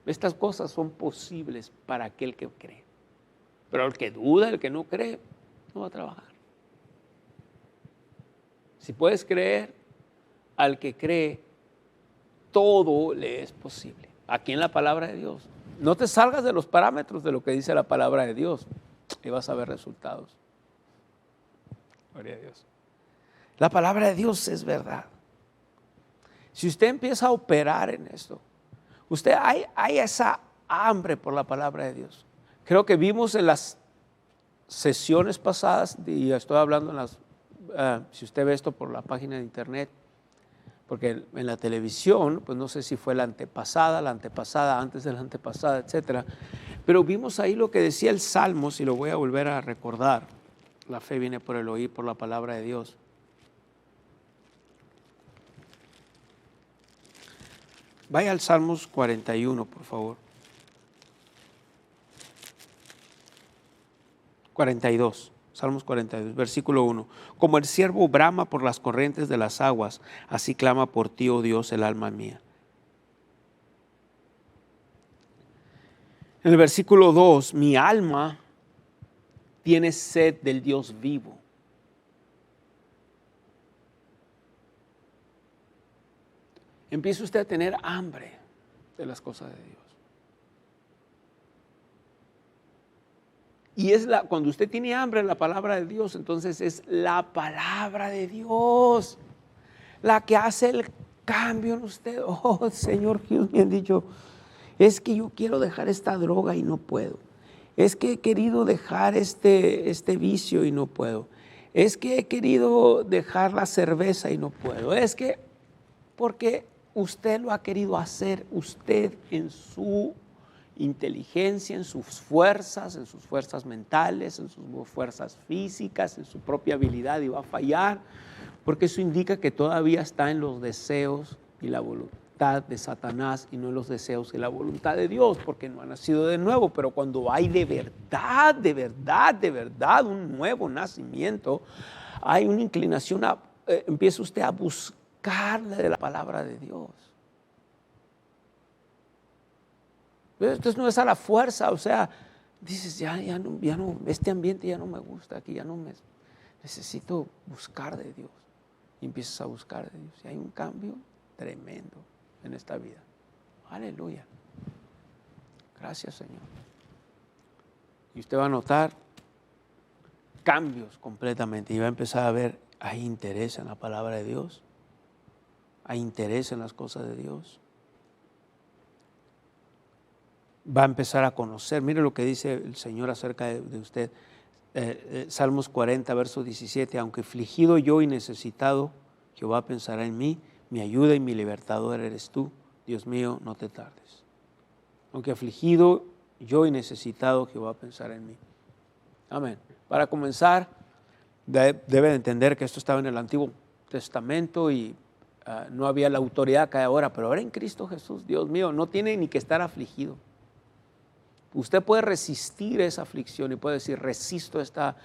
estas cosas son posibles para aquel que cree. Pero el que duda, el que no cree, no va a trabajar. Si puedes creer, al que cree, todo le es posible. Aquí en la palabra de Dios. No te salgas de los parámetros de lo que dice la palabra de Dios y vas a ver resultados. Gloria a Dios. La palabra de Dios es verdad. Si usted empieza a operar en esto, hay esa hambre por la palabra de Dios. Creo que vimos en las sesiones pasadas, y estoy hablando si usted ve esto por la página de internet, porque en la televisión, pues no sé si fue la antepasada, antes de la antepasada, etcétera, pero vimos ahí lo que decía el Salmo, y lo voy a volver a recordar. La fe viene por el oír, por la palabra de Dios. Vaya al Salmos 41, por favor. 42, Salmos 42, versículo 1. Como el ciervo brama por las corrientes de las aguas, así clama por ti, oh Dios, el alma mía. En el versículo 2, mi alma tiene sed del Dios vivo. Empieza usted a tener hambre de las cosas de Dios. Y cuando usted tiene hambre de la palabra de Dios, entonces es la palabra de Dios la que hace el cambio en usted. Oh, Señor, Dios me han dicho, es que yo quiero dejar esta droga y no puedo. Es que he querido dejar este vicio y no puedo. Es que he querido dejar la cerveza y no puedo. Es que porque usted lo ha querido hacer, usted en su inteligencia, en sus fuerzas mentales, en sus fuerzas físicas, en su propia habilidad, y va a fallar, porque eso indica que todavía está en los deseos y la voluntad de Satanás y no en los deseos y la voluntad de Dios, porque no ha nacido de nuevo. Pero cuando hay de verdad un nuevo nacimiento, hay una inclinación empieza usted a buscar de la palabra de Dios. Entonces no es a la fuerza, o sea, dices, ya no, este ambiente ya no me gusta, aquí ya no necesito buscar de Dios. Y empiezas a buscar de Dios. Y hay un cambio tremendo en esta vida. Aleluya. Gracias, Señor. Y usted va a notar cambios completamente y va a empezar a ver, hay interés en la palabra de Dios, hay interés en las cosas de Dios. Va a empezar a conocer. Mire lo que dice el Señor acerca de usted. Salmos 40, verso 17. Aunque afligido yo y necesitado, Jehová pensará en mí. Mi ayuda y mi libertador eres tú. Dios mío, no te tardes. Aunque afligido yo y necesitado, Jehová pensará en mí. Amén. Para comenzar, debe de entender que esto estaba en el Antiguo Testamento y no había la autoridad que hay ahora, pero ahora en Cristo Jesús, Dios mío, no tiene ni que estar afligido. Usted puede resistir esa aflicción y puede decir, resisto esta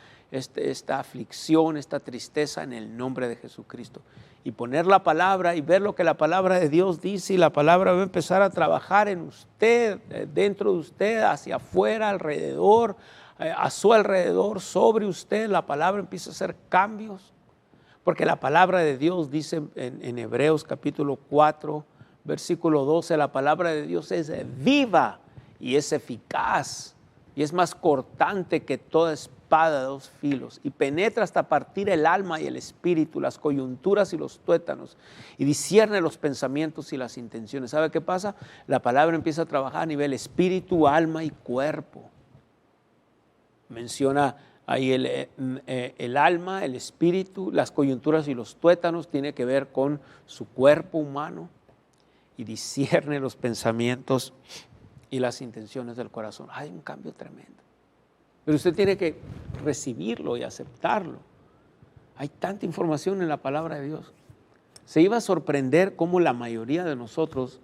aflicción, esta tristeza en el nombre de Jesucristo. Y poner la palabra y ver lo que la palabra de Dios dice, y la palabra va a empezar a trabajar en usted, dentro de usted, hacia afuera, alrededor, a su alrededor, sobre usted. La palabra empieza a hacer cambios, porque la palabra de Dios dice en Hebreos capítulo 4, versículo 12, la palabra de Dios es viva y es eficaz y es más cortante que toda espada de dos filos y penetra hasta partir el alma y el espíritu, las coyunturas y los tuétanos, y discierne los pensamientos y las intenciones. ¿Sabe qué pasa? La palabra empieza a trabajar a nivel espíritu, alma y cuerpo. Menciona ahí el alma, el espíritu, las coyunturas y los tuétanos, tiene que ver con su cuerpo humano, y discierne los pensamientos y las intenciones del corazón. Hay un cambio tremendo. Pero usted tiene que recibirlo y aceptarlo. Hay tanta información en la palabra de Dios. Se iba a sorprender cómo la mayoría de nosotros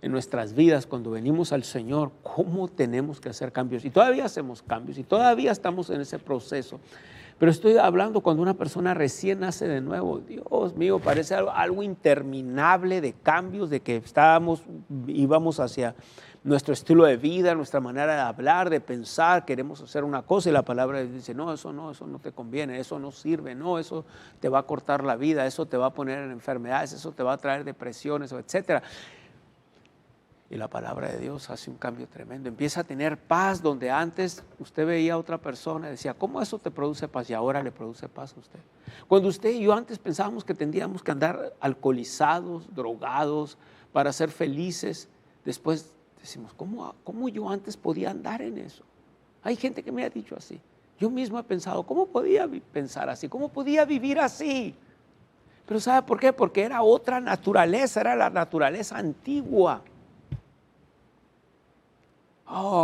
en nuestras vidas, cuando venimos al Señor, cómo tenemos que hacer cambios. Y todavía hacemos cambios y todavía estamos en ese proceso. Pero estoy hablando cuando una persona recién nace de nuevo. Dios mío, parece algo interminable de cambios, de que íbamos hacia nuestro estilo de vida, nuestra manera de hablar, de pensar, queremos hacer una cosa y la palabra dice, no no te conviene, eso no sirve, no, eso te va a cortar la vida, eso te va a poner en enfermedades, eso te va a traer depresiones, etc. Y la palabra de Dios hace un cambio tremendo. Empieza a tener paz donde antes usted veía a otra persona y decía, ¿cómo eso te produce paz? Y ahora le produce paz a usted. Cuando usted y yo antes pensábamos que tendríamos que andar alcoholizados, drogados, para ser felices, después decimos, ¿cómo yo antes podía andar en eso? Hay gente que me ha dicho así. Yo mismo he pensado, ¿cómo podía pensar así? ¿Cómo podía vivir así? Pero ¿sabe por qué? Porque era otra naturaleza, era la naturaleza antigua.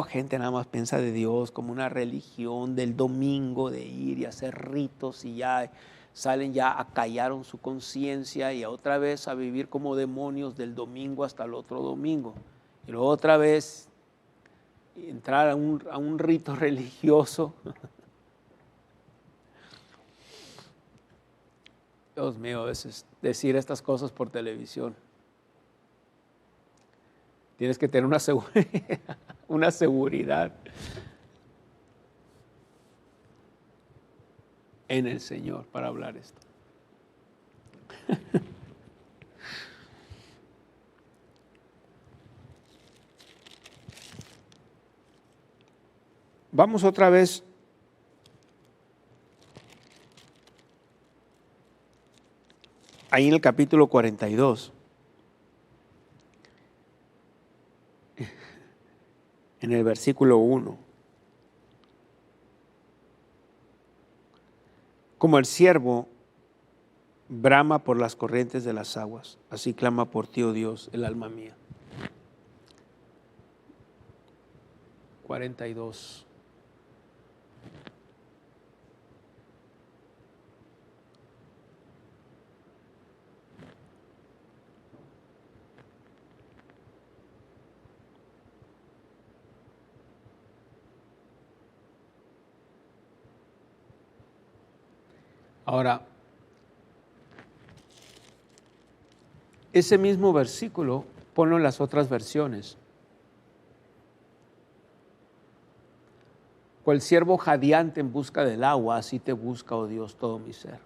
Gente nada más piensa de Dios como una religión del domingo, de ir y hacer ritos y ya salen, ya acallaron su conciencia y otra vez a vivir como demonios del domingo hasta el otro domingo. Y luego otra vez entrar a un rito religioso. Dios mío, a veces decir estas cosas por televisión. Tienes que tener una seguridad en el Señor para hablar esto. Vamos otra vez ahí en el capítulo 42. En el versículo 1. Como el ciervo brama por las corrientes de las aguas, así clama por ti, oh Dios, el alma mía. 42. Ahora, ese mismo versículo ponlo en las otras versiones. Cual siervo jadeante en busca del agua, así te busca, oh Dios, todo mi ser.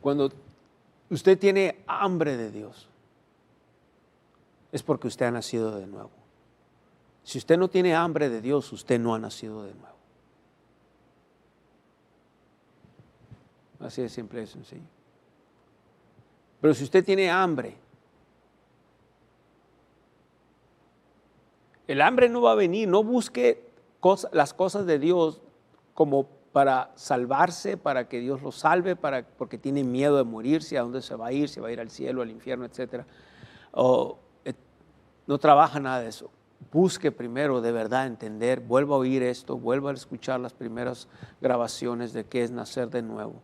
Cuando usted tiene hambre de Dios, es porque usted ha nacido de nuevo. Si usted no tiene hambre de Dios, usted no ha nacido de nuevo. Así de simple y sencillo. Pero si usted tiene hambre, el hambre no va a venir. No busque las cosas de Dios como para salvarse, para que Dios lo salve, porque tiene miedo de morirse, a dónde se va a ir, si va a ir al cielo, al infierno, etc. no trabaja nada de eso. Busque primero de verdad entender, vuelva a oír esto, vuelva a escuchar las primeras grabaciones de qué es nacer de nuevo.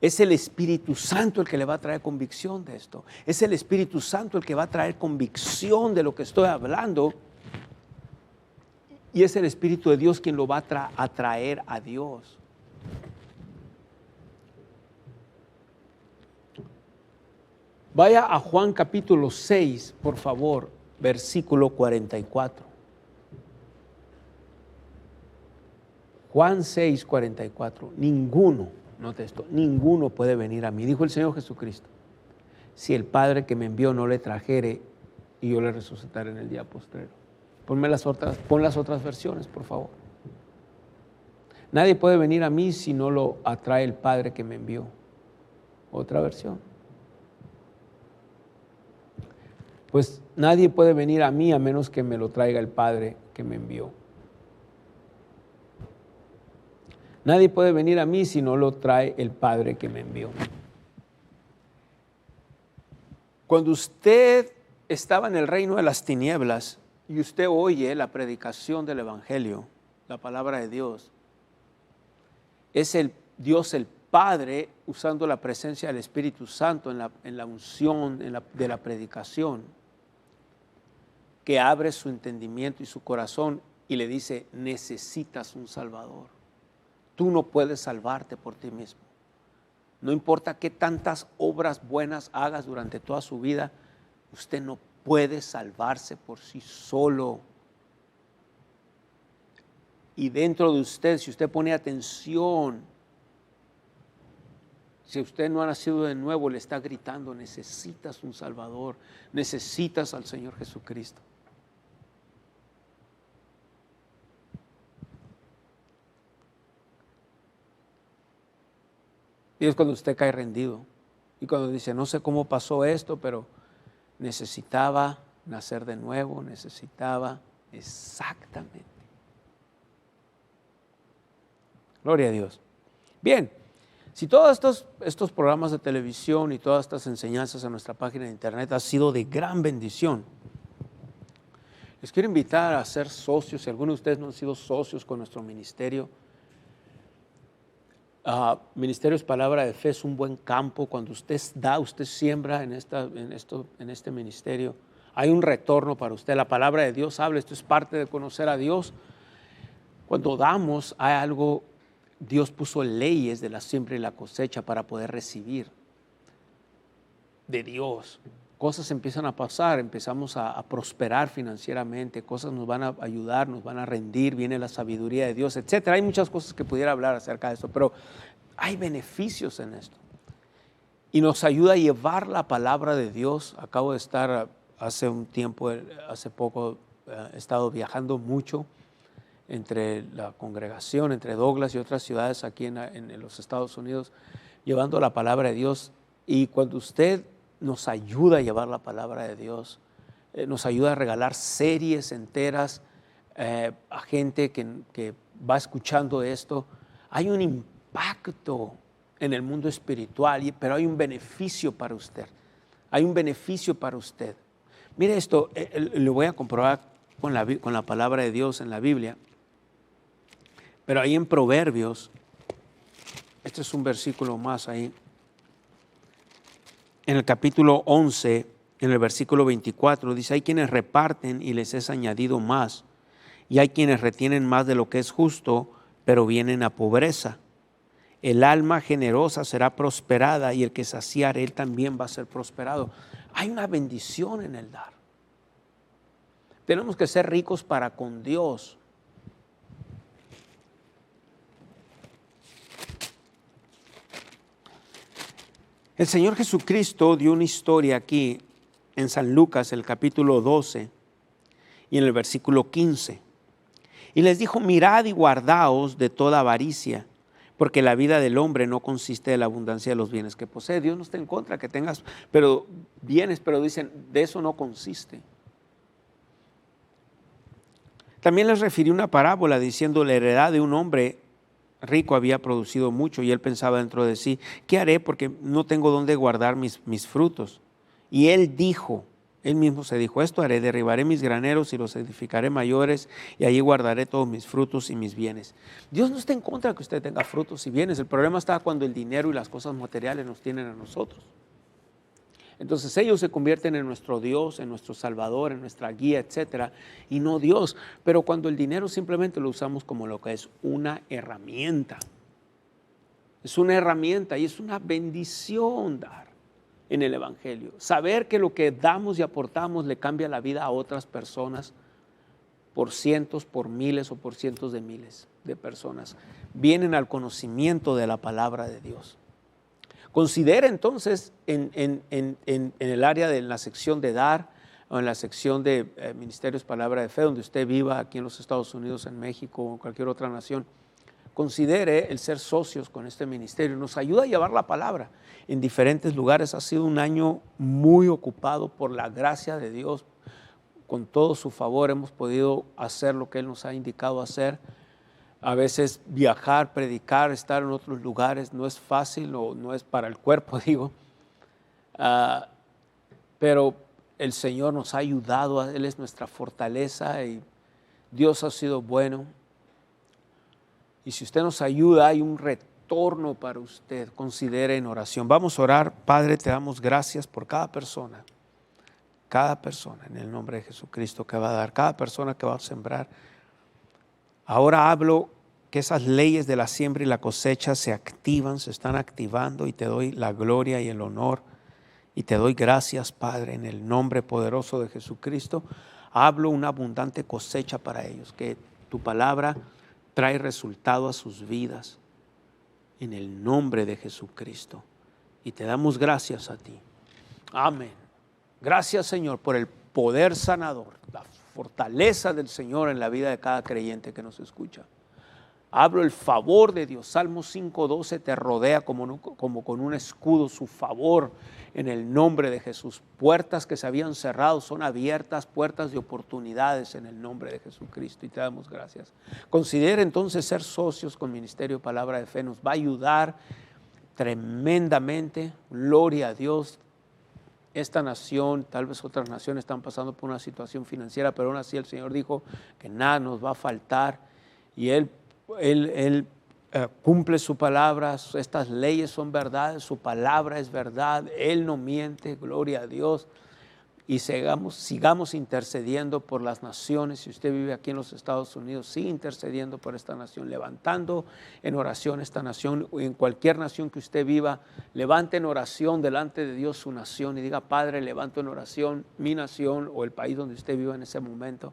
Es el Espíritu Santo el que le va a traer convicción de esto. Es el Espíritu Santo el que va a traer convicción de lo que estoy hablando. Y es el Espíritu de Dios quien lo va a traer a Dios. Vaya a Juan capítulo 6, por favor, versículo 44. Juan 6, 44. Ninguno, note esto, ninguno puede venir a mí, dijo el Señor Jesucristo, si el Padre que me envió no le trajere y yo le resucitaré en el día postrero. Pon las otras versiones, por favor. Nadie puede venir a mí si no lo atrae el Padre que me envió. Otra versión. Pues nadie puede venir a mí a menos que me lo traiga el Padre que me envió. Nadie puede venir a mí si no lo trae el Padre que me envió. Cuando usted estaba en el reino de las tinieblas y usted oye la predicación del Evangelio, la palabra de Dios, es el Dios el Padre usando la presencia del Espíritu Santo en la unción de la predicación, que abre su entendimiento y su corazón y le dice, necesitas un Salvador. Tú no puedes salvarte por ti mismo. No importa qué tantas obras buenas hagas durante toda su vida, usted no puede salvarse por sí solo. Y dentro de usted, si usted pone atención, si usted no ha nacido de nuevo, le está gritando, necesitas un Salvador, necesitas al Señor Jesucristo. Y es cuando usted cae rendido. Y cuando dice, no sé cómo pasó esto, pero necesitaba nacer de nuevo, necesitaba exactamente. Gloria a Dios. Bien, si todos estos programas de televisión y todas estas enseñanzas en nuestra página de internet han sido de gran bendición, les quiero invitar a ser socios. Si algunos de ustedes no han sido socios con nuestro ministerio, Ministerios Palabra de Fe es un buen campo. Cuando usted da, usted siembra en este ministerio, hay un retorno para usted. La palabra de Dios habla, esto es parte de conocer a Dios. Cuando damos, hay algo, Dios puso leyes de la siembra y la cosecha para poder recibir de Dios. Cosas empiezan a pasar, empezamos a prosperar financieramente, cosas nos van a ayudar, nos van a rendir, viene la sabiduría de Dios, etc. Hay muchas cosas que pudiera hablar acerca de esto, pero hay beneficios en esto. Y nos ayuda a llevar la palabra de Dios. Acabo de estar hace poco, he estado viajando mucho entre la congregación, entre Douglas y otras ciudades aquí en los Estados Unidos, llevando la palabra de Dios. Y cuando usted nos ayuda a llevar la palabra de Dios, nos ayuda a regalar series enteras a gente que va escuchando esto, hay un impacto en el mundo espiritual, pero hay un beneficio para usted. Hay un beneficio para usted. Mire esto, lo voy a comprobar con la palabra de Dios en la Biblia, pero ahí en Proverbios, este es un versículo más ahí, en el capítulo 11, en el versículo 24, dice, hay quienes reparten y les es añadido más, y hay quienes retienen más de lo que es justo, pero vienen a pobreza. El alma generosa será prosperada y el que saciare, él también va a ser prosperado. Hay una bendición en el dar. Tenemos que ser ricos para con Dios. El Señor Jesucristo dio una historia aquí en San Lucas, el capítulo 12 y en el versículo 15. Y les dijo, mirad y guardaos de toda avaricia, porque la vida del hombre no consiste en la abundancia de los bienes que posee. Dios no está en contra que tengas bienes, pero dicen, de eso no consiste. También les refirió una parábola diciendo, la heredad de un hombre rico había producido mucho y él pensaba dentro de sí, ¿qué haré? Porque no tengo dónde guardar mis frutos. Y él dijo, Él mismo se dijo, esto haré, derribaré mis graneros y los edificaré mayores, y allí guardaré todos mis frutos y mis bienes. Dios no está en contra de que usted tenga frutos y bienes. El problema está cuando el dinero y las cosas materiales nos tienen a nosotros. Entonces ellos se convierten en nuestro Dios, en nuestro Salvador, en nuestra guía, etcétera, y no Dios. Pero cuando el dinero simplemente lo usamos como lo que es, una herramienta. Es una herramienta y es una bendición dar en el Evangelio. Saber que lo que damos y aportamos le cambia la vida a otras personas por cientos, por miles o por cientos de miles de personas. Vienen al conocimiento de la palabra de Dios. Considere entonces en el área de la sección de dar o en la sección de Ministerios Palabra de Fe, donde usted viva aquí en los Estados Unidos, en México o en cualquier otra nación, considere el ser socios con este ministerio. Nos ayuda a llevar la palabra en diferentes lugares. Ha sido un año muy ocupado por la gracia de Dios. Con todo su favor hemos podido hacer lo que Él nos ha indicado hacer. A veces viajar, predicar, estar en otros lugares no es fácil o no es para el cuerpo, digo. Pero el Señor nos ha ayudado, Él es nuestra fortaleza y Dios ha sido bueno. Y si usted nos ayuda, hay un retorno para usted. Considere en oración. Vamos a orar. Padre, te damos gracias por cada persona en el nombre de Jesucristo que va a dar, cada persona que va a sembrar. Ahora hablo que esas leyes de la siembra y la cosecha se activan, se están activando, y te doy la gloria y el honor y te doy gracias, Padre, en el nombre poderoso de Jesucristo. Hablo una abundante cosecha para ellos, que tu palabra trae resultado a sus vidas en el nombre de Jesucristo, y te damos gracias a ti. Amén. Gracias, Señor, por el poder sanador, la fortaleza del Señor en la vida de cada creyente que nos escucha. Hablo el favor de Dios. Salmo 5:12 te rodea como con un escudo, su favor en el nombre de Jesús. Puertas que se habían cerrado son abiertas, puertas de oportunidades en el nombre de Jesucristo, y te damos gracias. Considere entonces ser socios con Ministerio Palabra de Fe. Nos va a ayudar tremendamente. Gloria a Dios. Esta nación, tal vez otras naciones están pasando por una situación financiera, pero aún así el Señor dijo que nada nos va a faltar, y Él cumple su palabra. Estas leyes son verdades, su palabra es verdad, Él no miente, gloria a Dios. Y sigamos intercediendo por las naciones. Si usted vive aquí en los Estados Unidos, sigue intercediendo por esta nación, levantando en oración esta nación, o en cualquier nación que usted viva. Levante en oración delante de Dios su nación y diga: Padre, levanto en oración mi nación o el país donde usted viva en ese momento.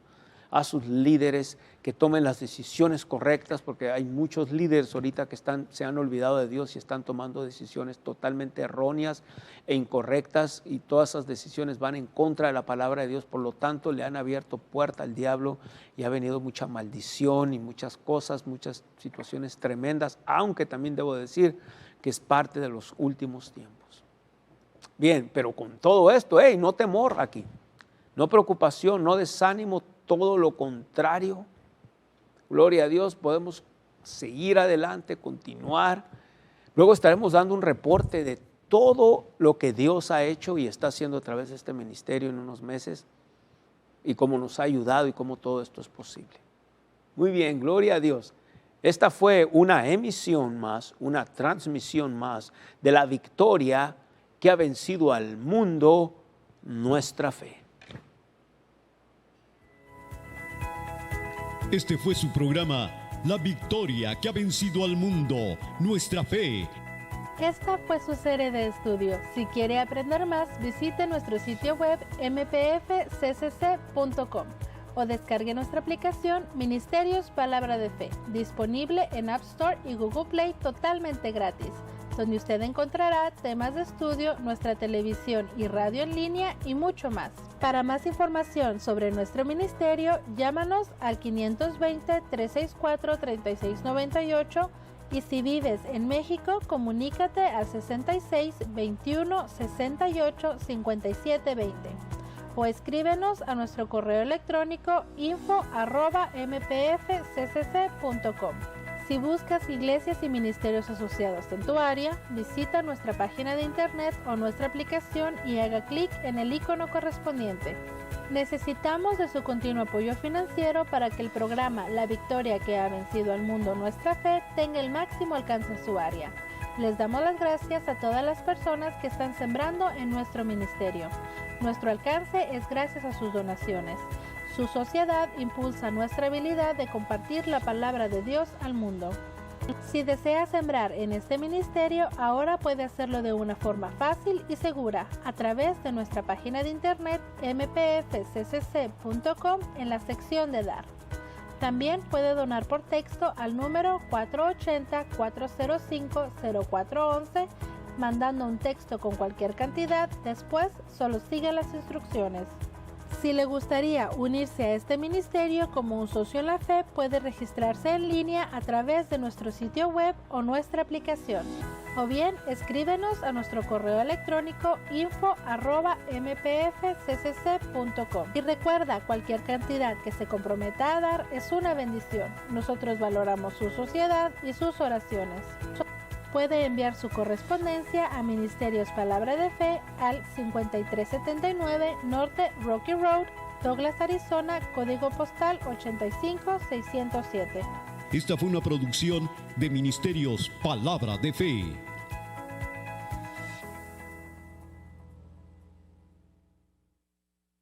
A sus líderes que tomen las decisiones correctas, porque hay muchos líderes ahorita que se han olvidado de Dios y están tomando decisiones totalmente erróneas e incorrectas, y todas esas decisiones van en contra de la palabra de Dios. Por lo tanto, le han abierto puerta al diablo y ha venido mucha maldición y muchas cosas, muchas situaciones tremendas, aunque también debo decir que es parte de los últimos tiempos. Bien, pero con todo esto, no temor aquí, no preocupación, no desánimo, todo lo contrario. Gloria a Dios, podemos seguir adelante, continuar. Luego estaremos dando un reporte de todo lo que Dios ha hecho y está haciendo a través de este ministerio en unos meses, y cómo nos ha ayudado y cómo todo esto es posible. Muy bien, gloria a Dios. Esta fue una emisión más, una transmisión más de la victoria que ha vencido al mundo, nuestra fe. Este fue su programa, La Victoria que ha vencido al mundo, nuestra fe. Esta fue su serie de estudio. Si quiere aprender más, visite nuestro sitio web mpfccc.com o descargue nuestra aplicación Ministerios Palabra de Fe, disponible en App Store y Google Play totalmente gratis, donde usted encontrará temas de estudio, nuestra televisión y radio en línea y mucho más. Para más información sobre nuestro ministerio, llámanos al 520-364-3698, y si vives en México, comunícate al 66 21 68 57 20 o escríbenos a nuestro correo electrónico info@mpfccc.com. Si buscas iglesias y ministerios asociados en tu área, visita nuestra página de internet o nuestra aplicación y haga clic en el icono correspondiente. Necesitamos de su continuo apoyo financiero para que el programa La Victoria que ha vencido al mundo, nuestra fe, tenga el máximo alcance en su área. Les damos las gracias a todas las personas que están sembrando en nuestro ministerio. Nuestro alcance es gracias a sus donaciones. Su sociedad impulsa nuestra habilidad de compartir la palabra de Dios al mundo. Si desea sembrar en este ministerio, ahora puede hacerlo de una forma fácil y segura a través de nuestra página de internet mpfccc.com en la sección de Dar. También puede donar por texto al número 480-405-0411, mandando un texto con cualquier cantidad. Después, solo siga las instrucciones. Si le gustaría unirse a este ministerio como un socio en la fe, puede registrarse en línea a través de nuestro sitio web o nuestra aplicación. O bien, escríbenos a nuestro correo electrónico info@mpfccc.com. Y recuerda, cualquier cantidad que se comprometa a dar es una bendición. Nosotros valoramos su sociedad y sus oraciones. Puede enviar su correspondencia a Ministerios Palabra de Fe al 5379 Norte Rocky Road, Douglas, Arizona, código postal 85607. Esta fue una producción de Ministerios Palabra de Fe.